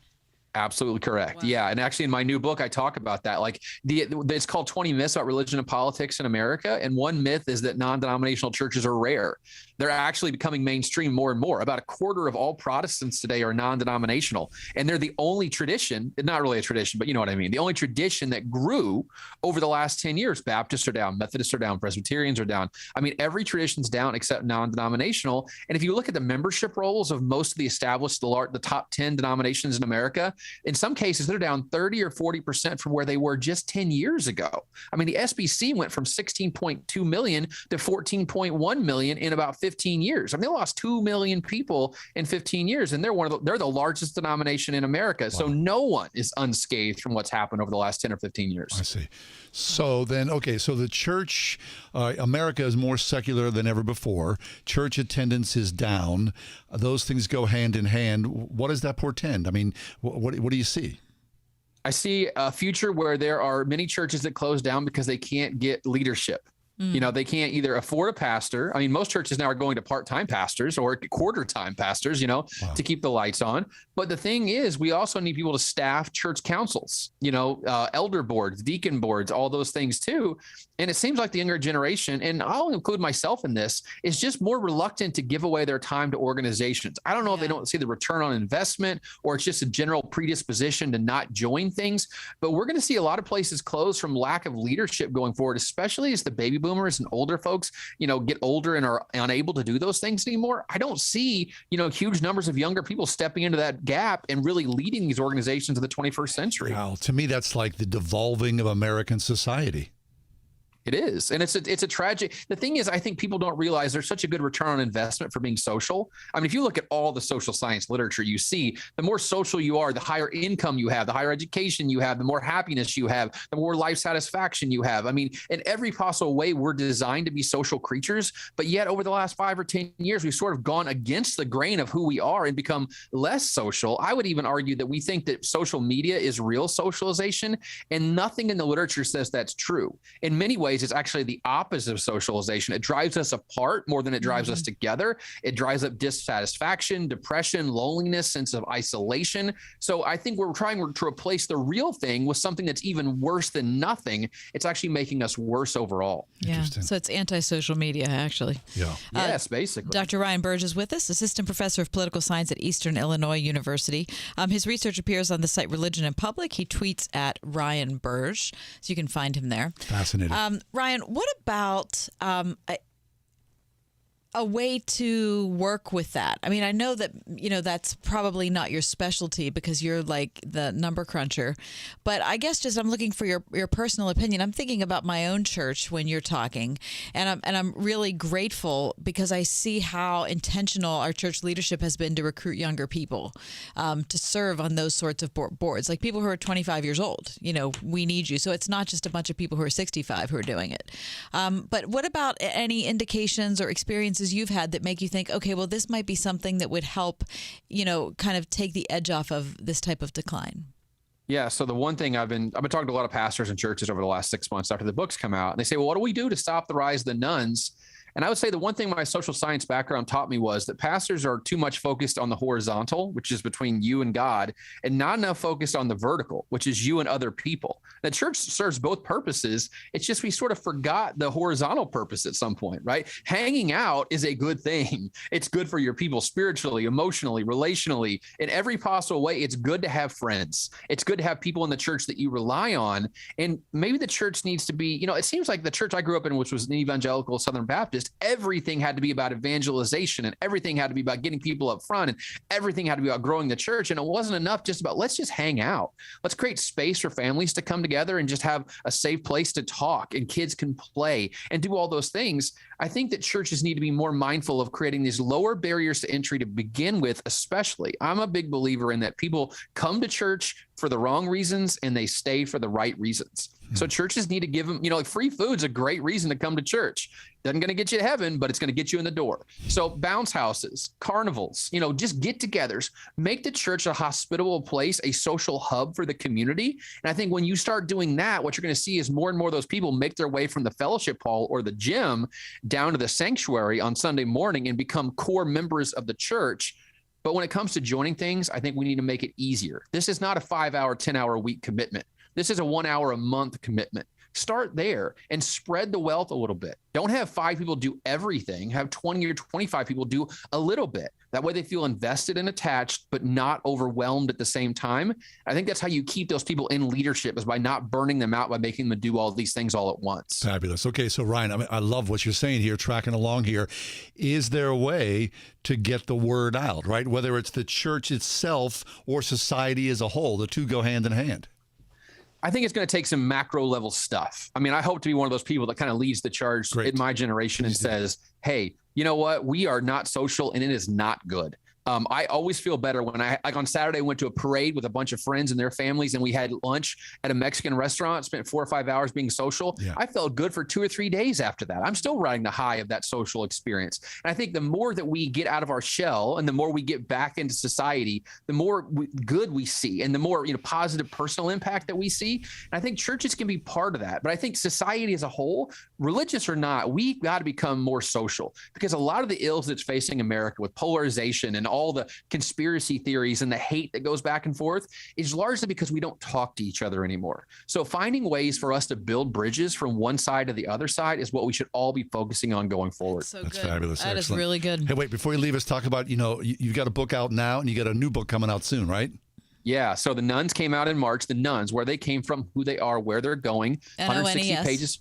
Absolutely correct. Wow. Yeah. And actually in my new book, I talk about that. Like it's called 20 Myths About Religion and Politics in America. And one myth is that non-denominational churches are rare. They're actually becoming mainstream more and more. About a quarter of all Protestants today are non-denominational. And they're the only tradition, not really a tradition, but you know what I mean? The only tradition that grew over the last 10 years. Baptists are down, Methodists are down, Presbyterians are down. I mean, every tradition's down except non-denominational. And if you look at the membership rolls of most of the established, the top 10 denominations in America, in some cases, they're down 30 or 40% from where they were just 10 years ago. I mean, the SBC went from 16.2 million to 14.1 million in about 15 years. I mean, they lost 2 million people in 15 years, and they're the largest denomination in America. Wow. So no one is unscathed from what's happened over the last 10 or 15 years. I see. So then, okay, so the church, America is more secular than ever before. Church attendance is down. Those things go hand in hand. What does that portend? I mean, what do you see? I see a future where there are many churches that close down because they can't get leadership. You know, they can't either afford a pastor. I mean, most churches now are going to part-time pastors or quarter-time pastors, you know, wow, to keep the lights on. But the thing is, we also need people to staff church councils, you know, elder boards, deacon boards, all those things too. And it seems like the younger generation, and I'll include myself in this, is just more reluctant to give away their time to organizations. I don't know if they don't see the return on investment or it's just a general predisposition to not join things. But we're going to see a lot of places close from lack of leadership going forward, especially as the baby boomers and older folks, you know, get older and are unable to do those things anymore. I don't see, you know, huge numbers of younger people stepping into that gap and really leading these organizations of the 21st century. Wow, to me, that's like the devolving of American society. It is. And it's a tragic. The thing is, I think people don't realize there's such a good return on investment for being social. I mean, if you look at all the social science literature, you see the more social you are, the higher income you have, the higher education you have, the more happiness you have, the more life satisfaction you have. I mean, in every possible way, we're designed to be social creatures. But yet over the last 5 or 10 years, we've sort of gone against the grain of who we are and become less social. I would even argue that we think that social media is real socialization, and nothing in the literature says that's true. In many ways, it's actually the opposite of socialization. It drives us apart more than it drives us together. It drives up dissatisfaction, depression, loneliness, sense of isolation. So I think we're trying to replace the real thing with something that's even worse than nothing. It's actually making us worse overall. Yeah. So it's anti-social media, actually. Yeah. Yes, basically. Dr. Ryan Burge is with us, assistant professor of political science at Eastern Illinois University. His research appears on the site Religion in Public. He tweets at Ryan Burge, so you can find him there. Fascinating. Ryan, what about a way to work with that? I mean, I know that, you know, that's probably not your specialty because you're like the number cruncher, but I guess just I'm looking for your personal opinion. I'm thinking about my own church when you're talking, and I'm really grateful because I see how intentional our church leadership has been to recruit younger people to serve on those sorts of boards, like people who are 25 years old. You know, we need you. So it's not just a bunch of people who are 65 who are doing it. But what about any indications or experiences you've had that make you think, okay, well, this might be something that would help, you know, kind of take the edge off of this type of decline? Yeah. So the one thing I've been talking to a lot of pastors and churches over the last 6 months after the books come out, and they say, well, what do we do to stop the rise of the nuns? And I would say the one thing my social science background taught me was that pastors are too much focused on the horizontal, which is between you and God, and not enough focused on the vertical, which is you and other people. The church serves both purposes. It's just we sort of forgot the horizontal purpose at some point, right? Hanging out is a good thing. It's good for your people spiritually, emotionally, relationally, in every possible way. It's good to have friends. It's good to have people in the church that you rely on. And maybe the church needs to be, you know, it seems like the church I grew up in, which was an evangelical Southern Baptist, everything had to be about evangelization, and everything had to be about getting people up front, and everything had to be about growing the church. And it wasn't enough just about, let's just hang out. Let's create space for families to come together and just have a safe place to talk, and kids can play and do all those things. I think that churches need to be more mindful of creating these lower barriers to entry to begin with, especially. I'm a big believer in that people come to church for the wrong reasons and they stay for the right reasons. So churches need to give them, you know, like free food's a great reason to come to church. Doesn't going to get you to heaven, but it's going to get you in the door. So bounce houses, carnivals, you know, just get-togethers, make the church a hospitable place, a social hub for the community. And I think when you start doing that, what you're going to see is more and more of those people make their way from the fellowship hall or the gym down to the sanctuary on Sunday morning and become core members of the church. But when it comes to joining things, I think we need to make it easier. This is not a 5-hour, 10-hour a week commitment. This is a 1 hour a month commitment. Start there and spread the wealth a little bit. Don't have 5 people do everything. Have 20 or 25 people do a little bit. That way they feel invested and attached, but not overwhelmed at the same time. I think that's how you keep those people in leadership, is by not burning them out, by making them do all these things all at once. Fabulous. Okay, so Ryan, I love what you're saying here, tracking along here. Is there a way to get the word out, right? Whether it's the church itself or society as a whole, the two go hand in hand. I think it's going to take some macro level stuff. I mean, I hope to be one of those people that kind of leads the charge in my generation and says, hey, you know what? We are not social and it is not good. I always feel better when like on Saturday, I went to a parade with a bunch of friends and their families, and we had lunch at a Mexican restaurant, spent 4 or 5 hours being social. Yeah. I felt good for 2 or 3 days after that. I'm still riding the high of that social experience. And I think the more that we get out of our shell and the more we get back into society, the more good we see and the more, positive personal impact that we see. And I think churches can be part of that. But I think society as a whole, religious or not, we've got to become more social, because a lot of the ills that's facing America with polarization and all the conspiracy theories and the hate that goes back and forth is largely because we don't talk to each other anymore. So finding ways for us to build bridges from one side to the other side is what we should all be focusing on going forward. So That's good. fabulous. That Excellent. is really good. Hey, wait, before you leave us, talk about, you've got a book out now and you got a new book coming out soon, right? Yeah. So The Nuns came out in March. The Nuns, where they came from, who they are, where they're going, 160 pages.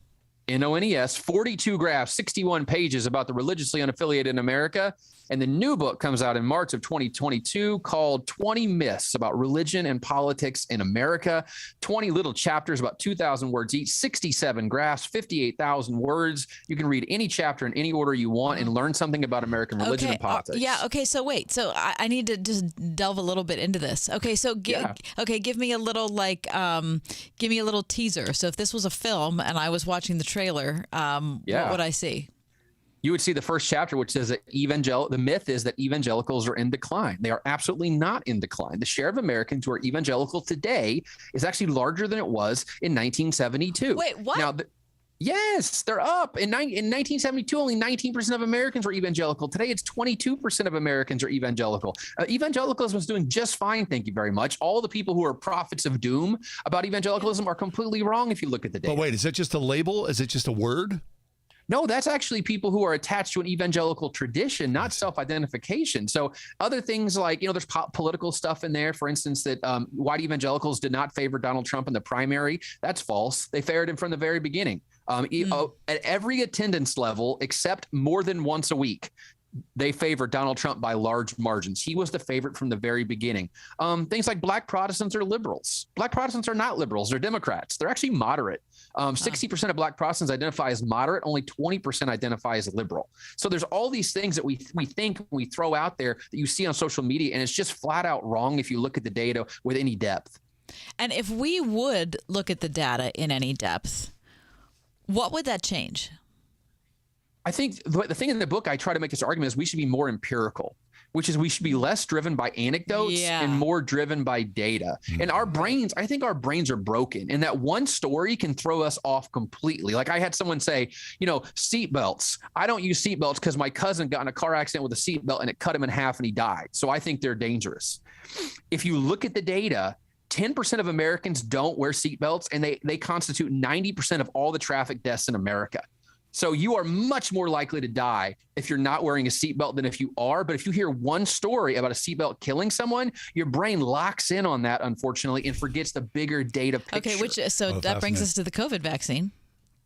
NONES, 42 graphs, 61 pages about the religiously unaffiliated in America. And the new book comes out in March of 2022 called 20 Myths About Religion and Politics in America. 20 little chapters, about 2,000 words each, 67 graphs, 58,000 words. You can read any chapter in any order you want and learn something about American religion and politics. Okay. So wait. So I need to just delve a little bit into this. Okay. So give me a little give me a little teaser. So if this was a film and I was watching the trailer, what would I see? You would see the first chapter, which says that the myth is that evangelicals are in decline. They are absolutely not in decline. The share of Americans who are evangelical today is actually larger than it was in 1972. Wait, what? Now, yes, they're up. In 1972, only 19% of Americans were evangelical. Today, it's 22% of Americans are evangelical. Evangelicalism is doing just fine, thank you very much. All the people who are prophets of doom about evangelicalism are completely wrong if you look at the data. But wait, is that just a label? Is it just a word? No, that's actually people who are attached to an evangelical tradition, not self-identification. So other things like, there's political stuff in there. For instance, that white evangelicals did not favor Donald Trump in the primary. That's false. They favored him from the very beginning. At every attendance level, except more than once a week, they favor Donald Trump by large margins. He was the favorite from the very beginning. Things like Black Protestants are liberals. Black Protestants are not liberals. They're Democrats. They're actually moderate. 60% of Black Protestants identify as moderate. Only 20% identify as liberal. So there's all these things that we think we throw out there that you see on social media, and it's just flat out wrong if you look at the data with any depth. And if we would look at the data in any depth, what would that change? I think the thing in the book, I try to make this argument, is we should be more empirical, which is we should be less driven by anecdotes and more driven by data. And I think our brains are broken, and that one story can throw us off completely. Like I had someone say, seatbelts. I don't use seatbelts because my cousin got in a car accident with a seatbelt and it cut him in half and he died. So I think they're dangerous. If you look at the data, 10% of Americans don't wear seatbelts, and they constitute 90% of all the traffic deaths in America. So you are much more likely to die if you're not wearing a seatbelt than if you are. But if you hear one story about a seatbelt killing someone, your brain locks in on that, unfortunately, and forgets the bigger data picture. Okay, that brings us to the COVID vaccine.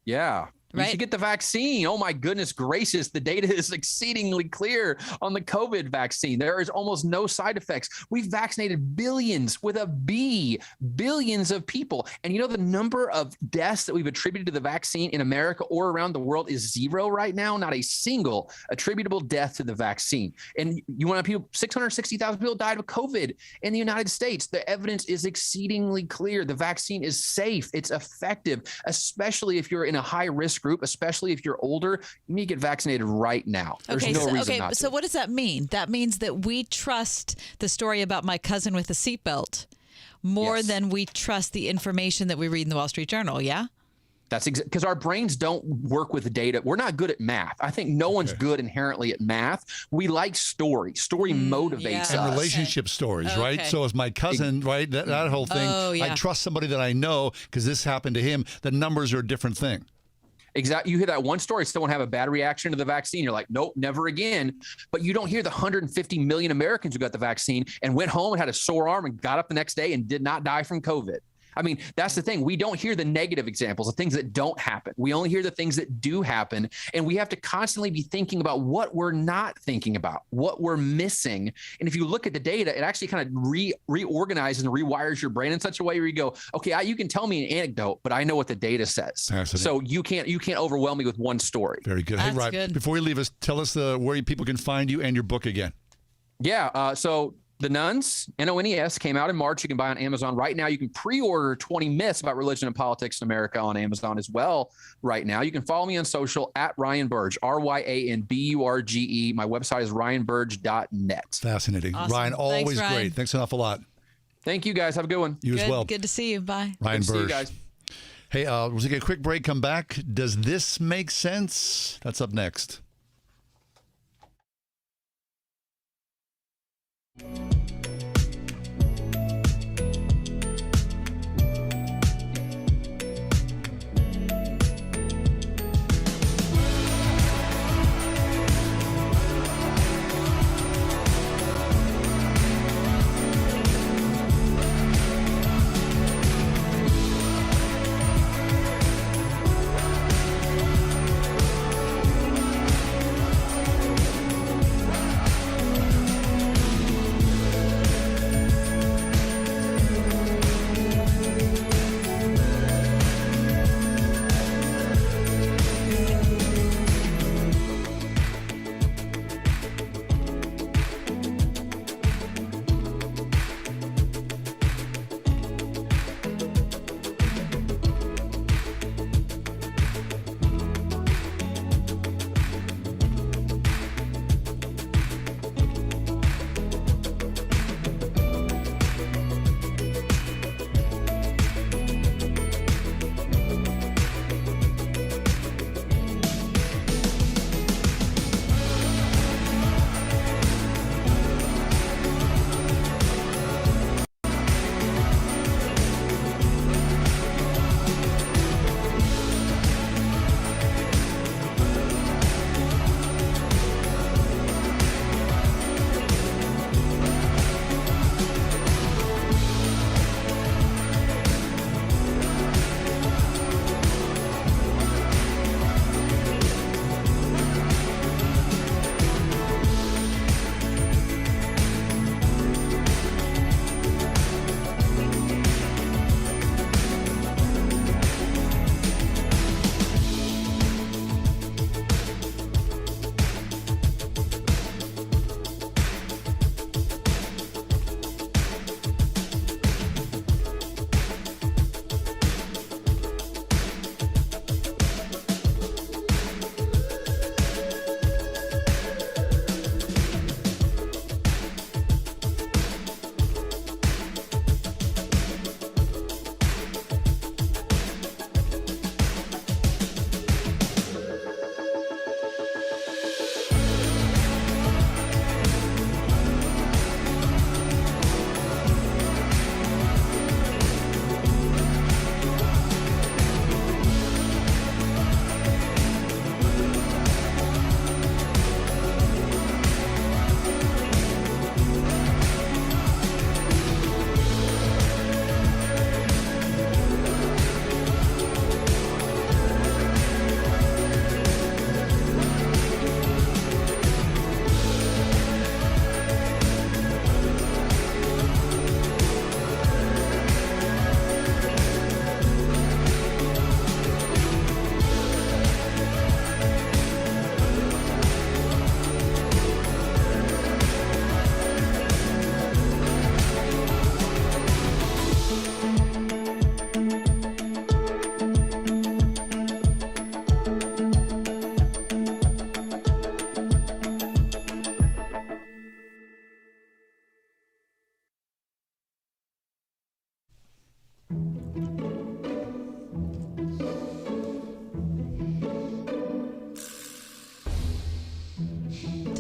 Yeah. You Right. should get the vaccine. Oh my goodness gracious. The data is exceedingly clear on the COVID vaccine. There is almost no side effects. We've vaccinated billions with a B, billions of people. And the number of deaths that we've attributed to the vaccine in America or around the world is 0 right now. Not a single attributable death to the vaccine. And 660,000 people died of COVID in the United States. The evidence is exceedingly clear. The vaccine is safe. It's effective, especially if you're in a high risk group, especially if you're older. You need to get vaccinated right now. There's no reason not to. So what does that mean? That means that we trust the story about my cousin with a seatbelt more than we trust the information that we read in the Wall Street Journal, yeah? That's because our brains don't work with data. We're not good at math. I think no one's good inherently at math. We like story. Story motivates And us. relationship stories, right? So as my cousin, right, that whole thing, I trust somebody that I know because this happened to him. The numbers are a different thing. Exactly. You hear that one story, someone have a bad reaction to the vaccine. You're like, nope, never again. But you don't hear the 150 million Americans who got the vaccine and went home and had a sore arm and got up the next day and did not die from COVID. I mean, that's the thing. We don't hear the negative examples, the things that don't happen. We only hear the things that do happen. And we have to constantly be thinking about what we're not thinking about, what we're missing. And if you look at the data, it actually kind of reorganizes and rewires your brain in such a way where you go, okay, you can tell me an anecdote, but I know what the data says. So you can't overwhelm me with one story. Very good. Hey, Ryan, before we leave us, tell us where people can find you and your book again. Yeah. So The Nuns, N-O-N-E-S, came out in March. You can buy on Amazon right now. You can pre-order 20 Myths About Religion and Politics in America on Amazon as well right now. You can follow me on social at Ryan Burge, RyanBurge. My website is ryanburge.net. Fascinating. Awesome. Ryan, always Thanks, Ryan. great. Thanks an awful lot. Thank you, guys. Have a good one. You as well. Good to see you. Bye. Ryan Good to see you Burge. guys. Hey, we'll take a quick break, come back. Does this make sense? That's up next.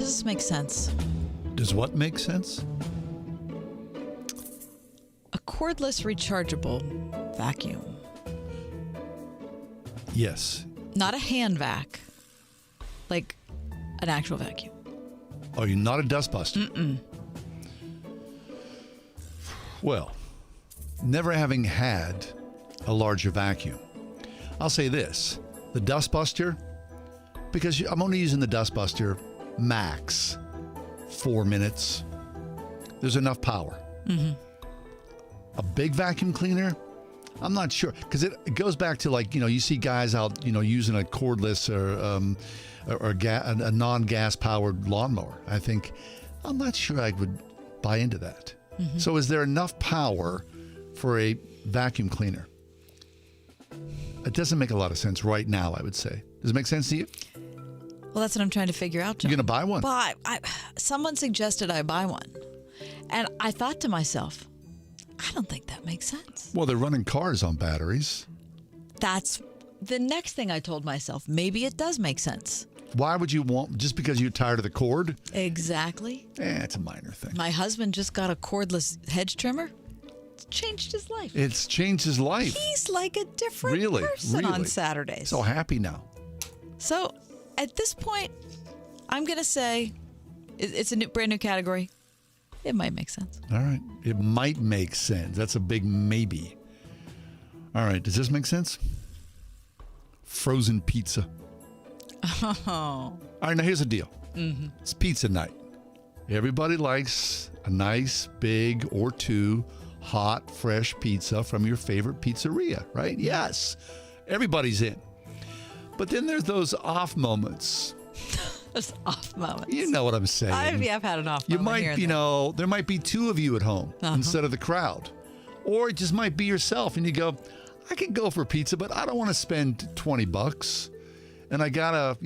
Does this make sense? Does what make sense? A cordless rechargeable vacuum. Yes. Not a hand vac. Like an actual vacuum. Oh, you're not a dustbuster? Mm-mm. Well, never having had a larger vacuum, I'll say this. The dustbuster, because I'm only using the dustbuster max 4 minutes. There's enough power. Mm-hmm. A big vacuum cleaner, I'm not sure, because it goes back to, like, you see guys out, using a cordless or a non-gas powered lawnmower. I'm not sure I would buy into that. Mm-hmm. So is there enough power for a vacuum cleaner? It doesn't make a lot of sense right now, I would say. Does it make sense to you? Well, that's what I'm trying to figure out, John. You're going to buy one? Well, someone suggested I buy one. And I thought to myself, I don't think that makes sense. Well, they're running cars on batteries. That's the next thing I told myself. Maybe it does make sense. Why would you want, just because you're tired of the cord? Exactly. It's a minor thing. My husband just got a cordless hedge trimmer. It's changed his life. It's changed his life. He's like a different person on Saturdays. So happy now. So at this point, I'm going to say it's a brand new category. It might make sense. All right. It might make sense. That's a big maybe. All right. Does this make sense? Frozen pizza. Oh. All right. Now here's the deal. Mm-hmm. It's pizza night. Everybody likes a nice, big or two hot, fresh pizza from your favorite pizzeria, right? Yes. Everybody's in. But then there's those off moments. Those off moments. You know what I'm saying. I've had an off moment. You might, here and there. there might be two of you at home instead of the crowd. Or it just might be yourself and you go, I could go for pizza, but I don't want to spend $20. And I gotta,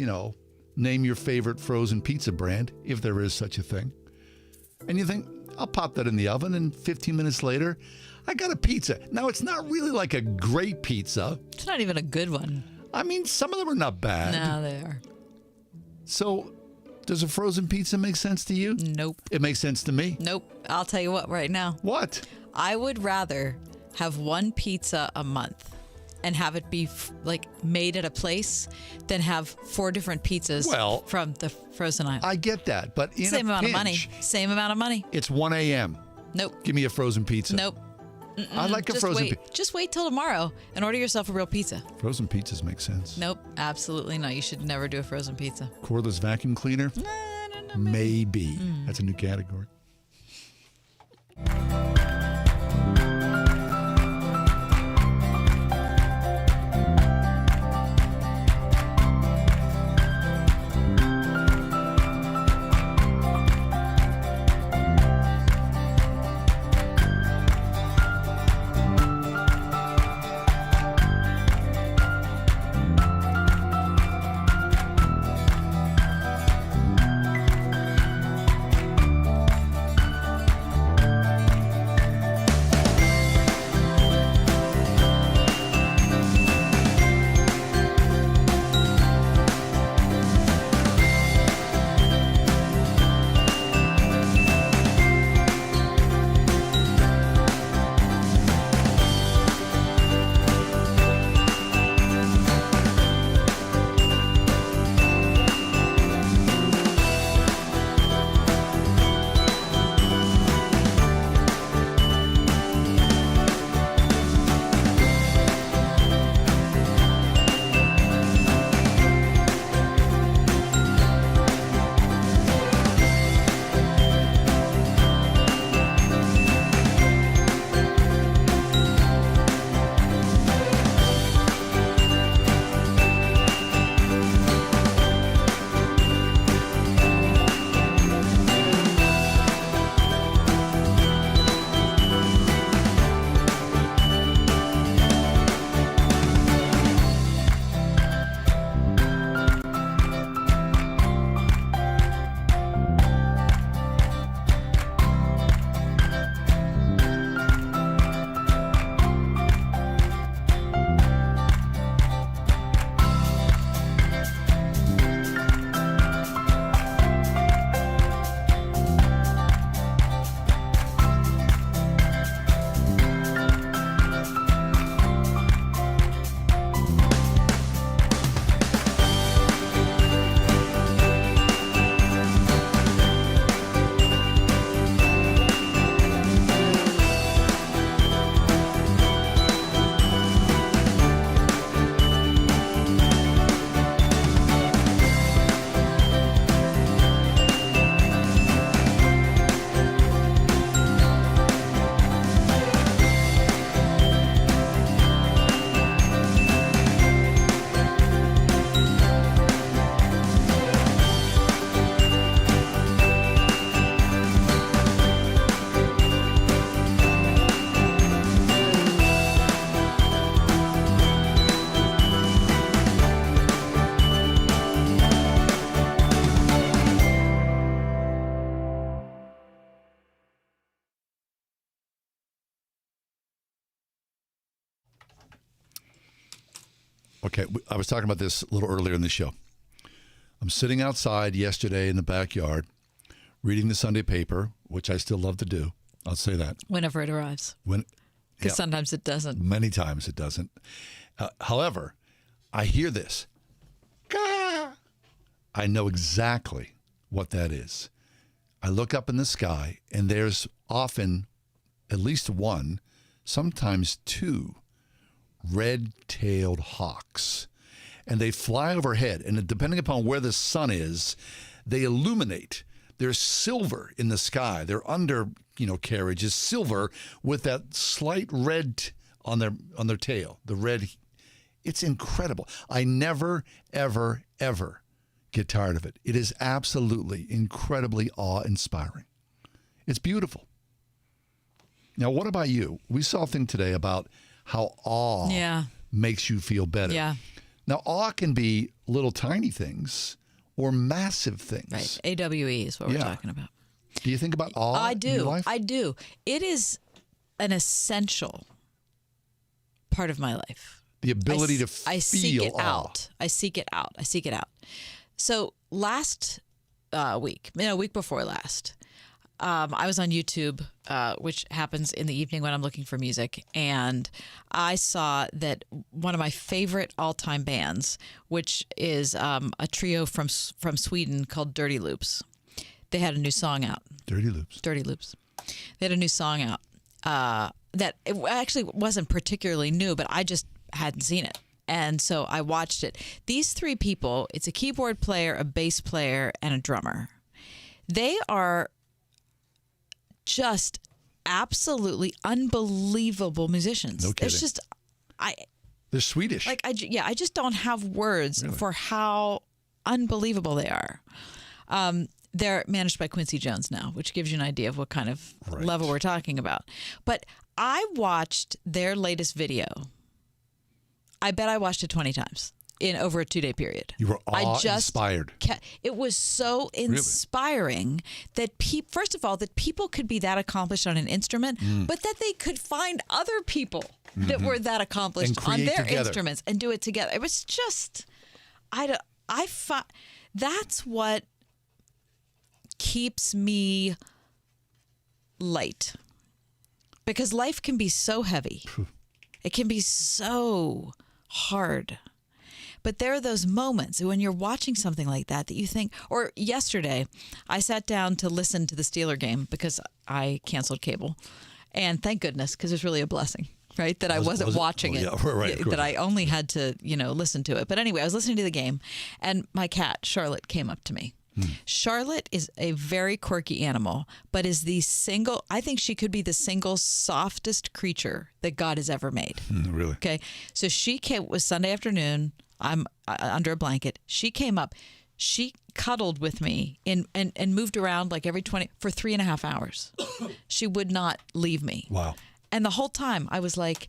name your favorite frozen pizza brand, if there is such a thing. And you think, I'll pop that in the oven, and 15 minutes later, I got a pizza. Now, it's not really like a great pizza. It's not even a good one. I mean, some of them are not bad. No, they are. So, does a frozen pizza make sense to you? Nope. It makes sense to me. Nope. I'll tell you what right now. What? I would rather have one pizza a month and have it be made at a place than have 4 different pizzas from the frozen aisle. I get that, but in Same a amount pinch, of money. Same amount of money. It's 1 a.m. Nope. Give me a frozen pizza. Nope. I like a frozen pizza. Just wait till tomorrow and order yourself a real pizza. Frozen pizzas make sense. Nope. Absolutely not. You should never do a frozen pizza. Cordless vacuum cleaner? I don't know. Maybe. That's a new category. Okay, I was talking about this a little earlier in the show. I'm sitting outside yesterday in the backyard, reading the Sunday paper, which I still love to do. I'll say that. Whenever it arrives. When, Because yeah, sometimes it doesn't. many times it doesn't. However, I hear this. Gah! I know exactly what that is. I look up in the sky, and there's often at least one, sometimes two, red-tailed hawks. And they fly overhead, and depending upon where the sun is, they illuminate. There's silver in the sky. Their carriage is silver with that slight red on their tail. The red, it's incredible. I never, ever, ever get tired of it. It is absolutely incredibly awe-inspiring. It's beautiful. Now, what about you? We saw a thing today about how awe makes you feel better. Yeah. Now, awe can be little tiny things or massive things. Right. AWE is what we're talking about. Do you think about awe I in your do. life? I do. It is an essential part of my life. The ability to I feel seek it awe. out. I seek it out. I seek it out. So last week before last, I was on YouTube, which happens in the evening when I'm looking for music, and I saw that one of my favorite all-time bands, which is a trio from Sweden called Dirty Loops. They had a new song out. Dirty Loops. Dirty Loops. They had a new song out that it actually wasn't particularly new, but I just hadn't seen it. And so I watched it. These three people, it's a keyboard player, a bass player, and a drummer. They are just absolutely unbelievable musicians. No kidding. It's just, They're Swedish. I just don't have words for how unbelievable they are. They're managed by Quincy Jones now, which gives you an idea of what kind of level we're talking about. But I watched their latest video. I bet I watched it 20 times in over a 2-day period. You were awe-inspired. It was so inspiring that first of all, that people could be that accomplished on an instrument, but that they could find other people that were that accomplished And on create their together. instruments and do it together. It was just, that's what keeps me light, because life can be so heavy. It can be so hard. But there are those moments when you're watching something like that you think, or yesterday, I sat down to listen to the Steeler game because I canceled cable. And thank goodness, because it's really a blessing, right? That I wasn't watching it. Yeah, right, of course. That I only had to, listen to it. But anyway, I was listening to the game, and my cat, Charlotte, came up to me. Charlotte is a very quirky animal, but is I think she could be the single softest creature that God has ever made. Really? Okay. So it was Sunday afternoon. I'm under a blanket. She came up. She cuddled with me and moved around like every for 3.5 hours. She would not leave me. Wow. And the whole time I was like,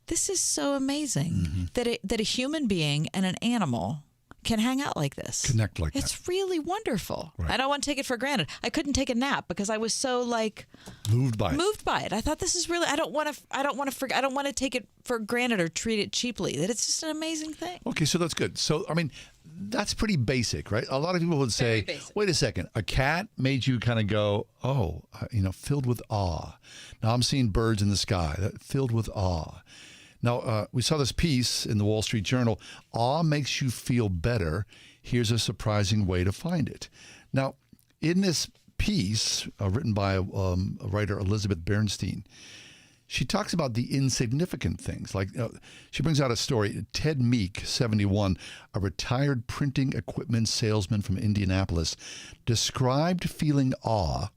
this is so amazing that a human being and an animal can hang out like this. Connect like that. It's really wonderful. Right. I don't want to take it for granted. I couldn't take a nap because I was so moved by it. I thought this is really, I don't want to take it for granted or treat it cheaply. That it's just an amazing thing. Okay, so that's good. So, I mean, that's pretty basic, right? A lot of people would say, wait a second, a cat made you kind of go, filled with awe. Now I'm seeing birds in the sky, filled with awe. Now, we saw this piece in the Wall Street Journal, awe makes you feel better. Here's a surprising way to find it. Now, in this piece written by a writer, Elizabeth Bernstein, she talks about the insignificant things. Like she brings out a story. Ted Meek, 71, a retired printing equipment salesman from Indianapolis, described feeling awe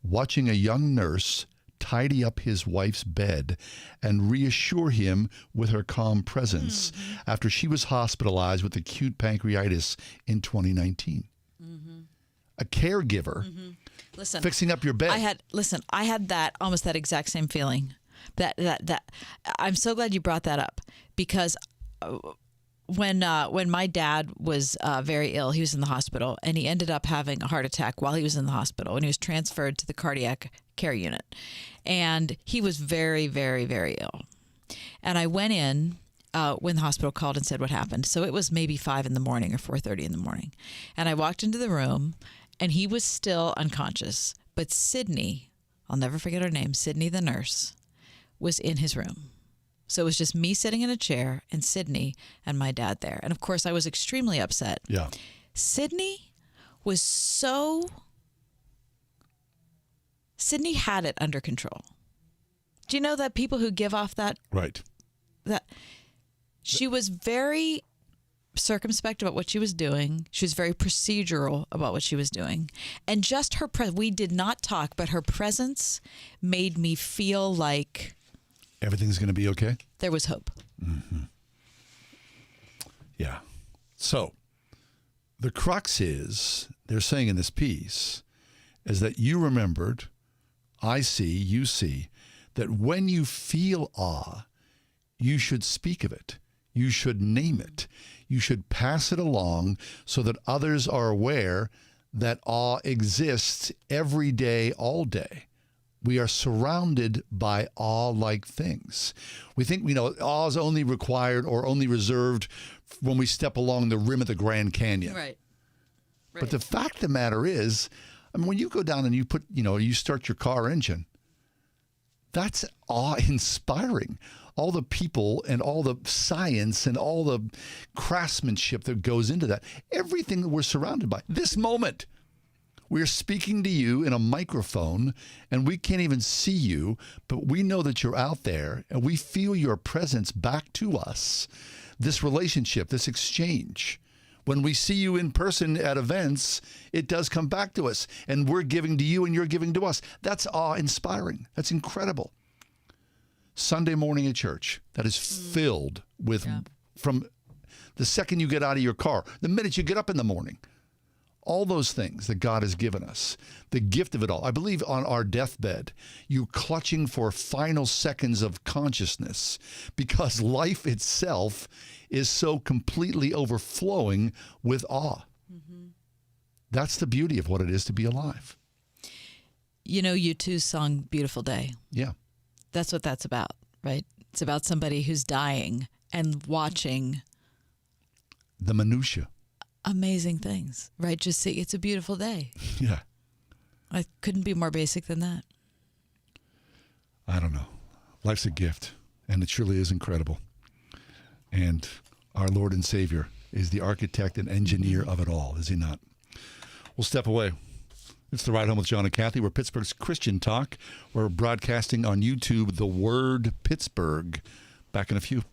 watching a young nurse tidy up his wife's bed and reassure him with her calm presence after she was hospitalized with acute pancreatitis in 2019. A caregiver fixing up your bed. I had almost that exact same feeling. That I'm so glad you brought that up, because when my dad was very ill, he was in the hospital, and he ended up having a heart attack while he was in the hospital, and he was transferred to the cardiac care unit, and he was very, very, very ill. And I went in when the hospital called and said what happened. So it was maybe 5 in the morning or 4:30 in the morning. And I walked into the room and he was still unconscious. But Sydney, I'll never forget her name, Sydney the nurse, was in his room. So it was just me sitting in a chair and Sydney and my dad there. And of course I was extremely upset. Yeah. Sydney had it under control. Do you know that people who give off that Right. she was very circumspect about what she was doing. She was very procedural about what she was doing. And just her we did not talk, but her presence made me feel like Everything's going to be okay? there was hope. Yeah. So the crux is, they're saying in this piece, is that you remembered, I see, you see, that when you feel awe, you should speak of it. You should name it. You should pass it along so that others are aware that awe exists every day, all day. We are surrounded by awe-like things. We think, awe is only required or only reserved when we step along the rim of the Grand Canyon. Right. But the fact of the matter is, when you go down and you start your car engine, that's awe-inspiring. All the people and all the science and all the craftsmanship that goes into that, everything that we're surrounded by. This moment, we're speaking to you in a microphone and we can't even see you, but we know that you're out there and we feel your presence back to us. This relationship, this exchange. When we see you in person at events, it does come back to us and we're giving to you and you're giving to us. That's awe-inspiring. That's incredible. Sunday morning at church that is filled with, from the second you get out of your car, the minute you get up in the morning, all those things that God has given us, the gift of it all. I believe on our deathbed, you clutching for final seconds of consciousness because life itself is so completely overflowing with awe. That's the beauty of what it is to be alive. U2's song Beautiful Day. Yeah. That's what that's about, right? It's about somebody who's dying and watching The minutia. amazing things, right? Just see, it's a beautiful day. Yeah. I couldn't be more basic than that. I don't know. Life's a gift, and it truly is incredible. And our Lord and Savior is the architect and engineer of it all, is he not? We'll step away. It's The Ride Home with John and Kathy. We're Pittsburgh's Christian Talk. We're broadcasting on YouTube, The Word Pittsburgh. Back in a few.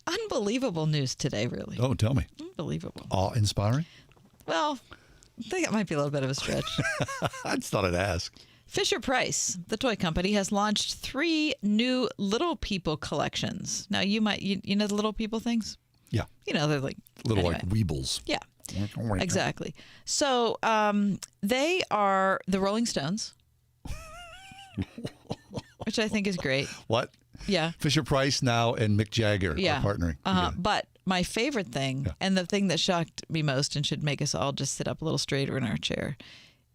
unbelievable news today, really. Oh, tell me. Unbelievable. Awe-inspiring? Well, I think it might be a little bit of a stretch. I just thought I'd ask. Fisher-Price, the toy company, has launched 3 new Little People collections. Now, you know the Little People things? Yeah. You know, they're like... Little anyway. like Weebles. Yeah, exactly. So they are the Rolling Stones, which I think is great. What? Yeah. Fisher-Price now and Mick Jagger are partnering. together. But my favorite thing, and the thing that shocked me most and should make us all just sit up a little straighter in our chair,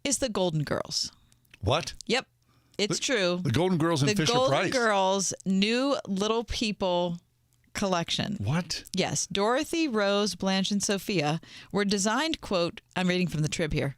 is the Golden Girls. What? Yep, it's true. The Golden Girls and The Fisher-Price. Golden Girls new Little People collection. What? Yes, Dorothy, Rose, Blanche, and Sophia were designed, quote, I'm reading from the Trib here,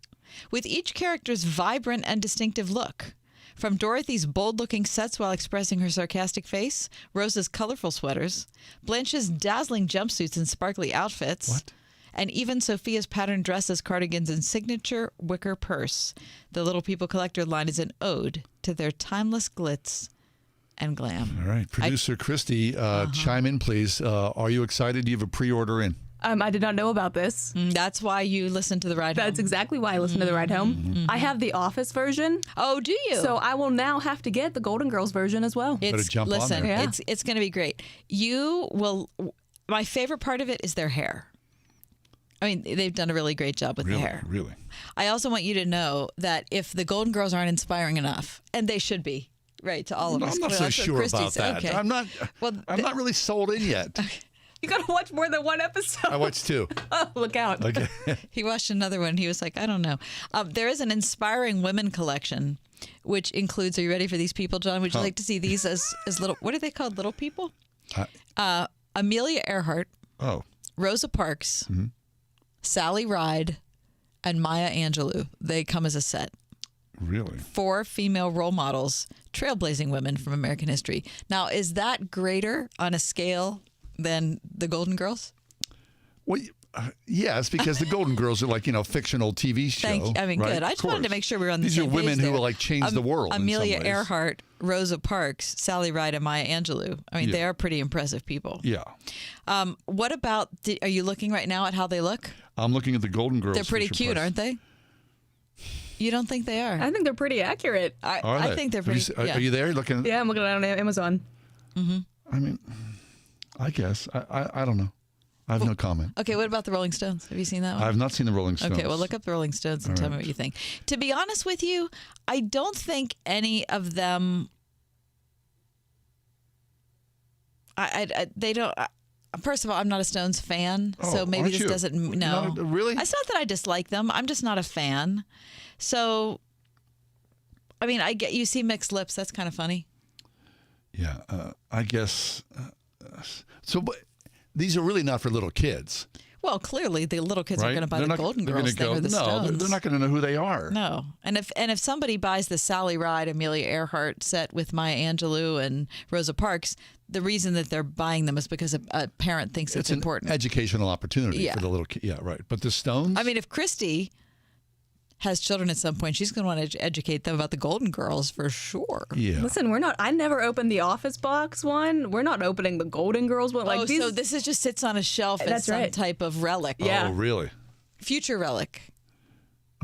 with each character's vibrant and distinctive look. From Dorothy's bold-looking sets while expressing her sarcastic face, Rose's colorful sweaters, Blanche's dazzling jumpsuits and sparkly outfits, What? and even Sophia's patterned dresses, cardigans, and signature wicker purse. The Little People Collector line is an ode to their timeless glitz and glam. All right. Producer Christy, chime in, please. Are you excited? Do you have a pre-order in? I did not know about this. That's why you listen to the ride home. That's exactly why I listen to the ride home. Mm-hmm. I have the Office version, Oh, do you? so I will now have to get the Golden Girls version as well. Better jump on listen, there. Yeah. it's going to be great. You will. My favorite part of it is their hair. I mean, they've done a really great job with Really? the hair. Really? I also want you to know that if the Golden Girls aren't inspiring enough, and they should be, right, to all of us. I'm not Well, so that's what sure Christy about said. that. Okay. I'm not. Well, I'm not really sold in yet. You got to watch more than one episode. I watched 2. Oh, look out. Okay. He watched another one. He was like, I don't know. There is an inspiring women collection, which includes. Are you ready for these people, John? Would you like to see these as little? What are they called? Little people? Amelia Earhart, Oh. Rosa Parks, Sally Ride, and Maya Angelou. They come as a set. Really? 4 female role models, trailblazing women from American history. Now, is that greater on a scale than the Golden Girls? Well, yes, because the Golden Girls are like, fictional TV show. Thank you. I mean, right? good. I Of just wanted to course. make sure we were on the These same are page women who there. will like change the world. Amelia in some ways. Earhart, Rosa Parks, Sally Ride, and Maya Angelou. I mean, Yeah. they are pretty impressive people. Yeah. What about, are you looking right now at how they look? I'm looking at the Golden Girls. They're pretty cute, Fisher-Price. aren't they? You don't think they are? I think they're pretty accurate. Are I they? think they're Have you pretty. se- Are you there looking? Yeah, I'm looking at it on Amazon. I mean, I guess. I don't know. I have no comment. Okay, what about the Rolling Stones? Have you seen that one? I have not seen the Rolling Stones. Okay, well, look up the Rolling Stones and tell me what you think. To be honest with you, I don't think any of them. They don't. First of all, I'm not a Stones fan, so Oh, maybe aren't this you? doesn't. No, No, really? It's not that I dislike them. I'm just not a fan. So, I mean, I get you see mixed lips. That's kind of funny. Yeah, I guess. But these are really not for little kids, Well, clearly the little kids right? are going to buy They're the not- Golden they're gonna Girls thing or the no, Stones. they're not going to know who they are. No, and if somebody buys the Sally Ride, Amelia Earhart set with Maya Angelou and Rosa Parks, the reason that they're buying them is because a parent thinks it's an important. educational opportunity Yeah. for the little kid. Yeah, right. But the Stones. I mean, if Christy has children at some point, she's going to want to educate them about the Golden Girls for sure. yeah. Listen, I never opened the Office box one. We're not opening the Golden Girls one. Like these, so this is just sits on a shelf as That's some right. type of relic. Yeah. Oh, really? Future relic.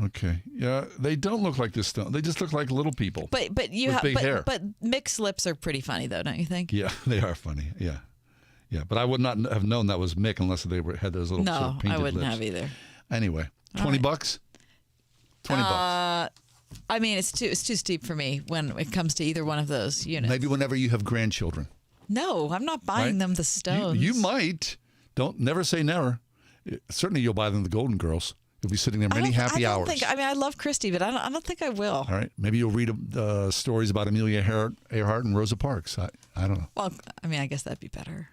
Okay. Yeah, they don't look like the Stones. They just look like little people. But you With have big hair. but mixed lips are pretty funny though, don't you think? Yeah, they are funny. Yeah. Yeah, but I would not have known that was Mick unless they had those little sort No, of painted I wouldn't lips. have either. Anyway, $20? $20. I mean, it's too steep for me when it comes to either one of those units. Maybe whenever you have grandchildren. No, I'm not buying right? them the Stones. You might. Don't never say never. Certainly you'll buy them the Golden Girls. You'll be sitting there many happy hours. I mean, I love Christy, but I don't think I will. All right. Maybe you'll read stories about Amelia Earhart and Rosa Parks. I don't know. Well, I mean, I guess that'd be better.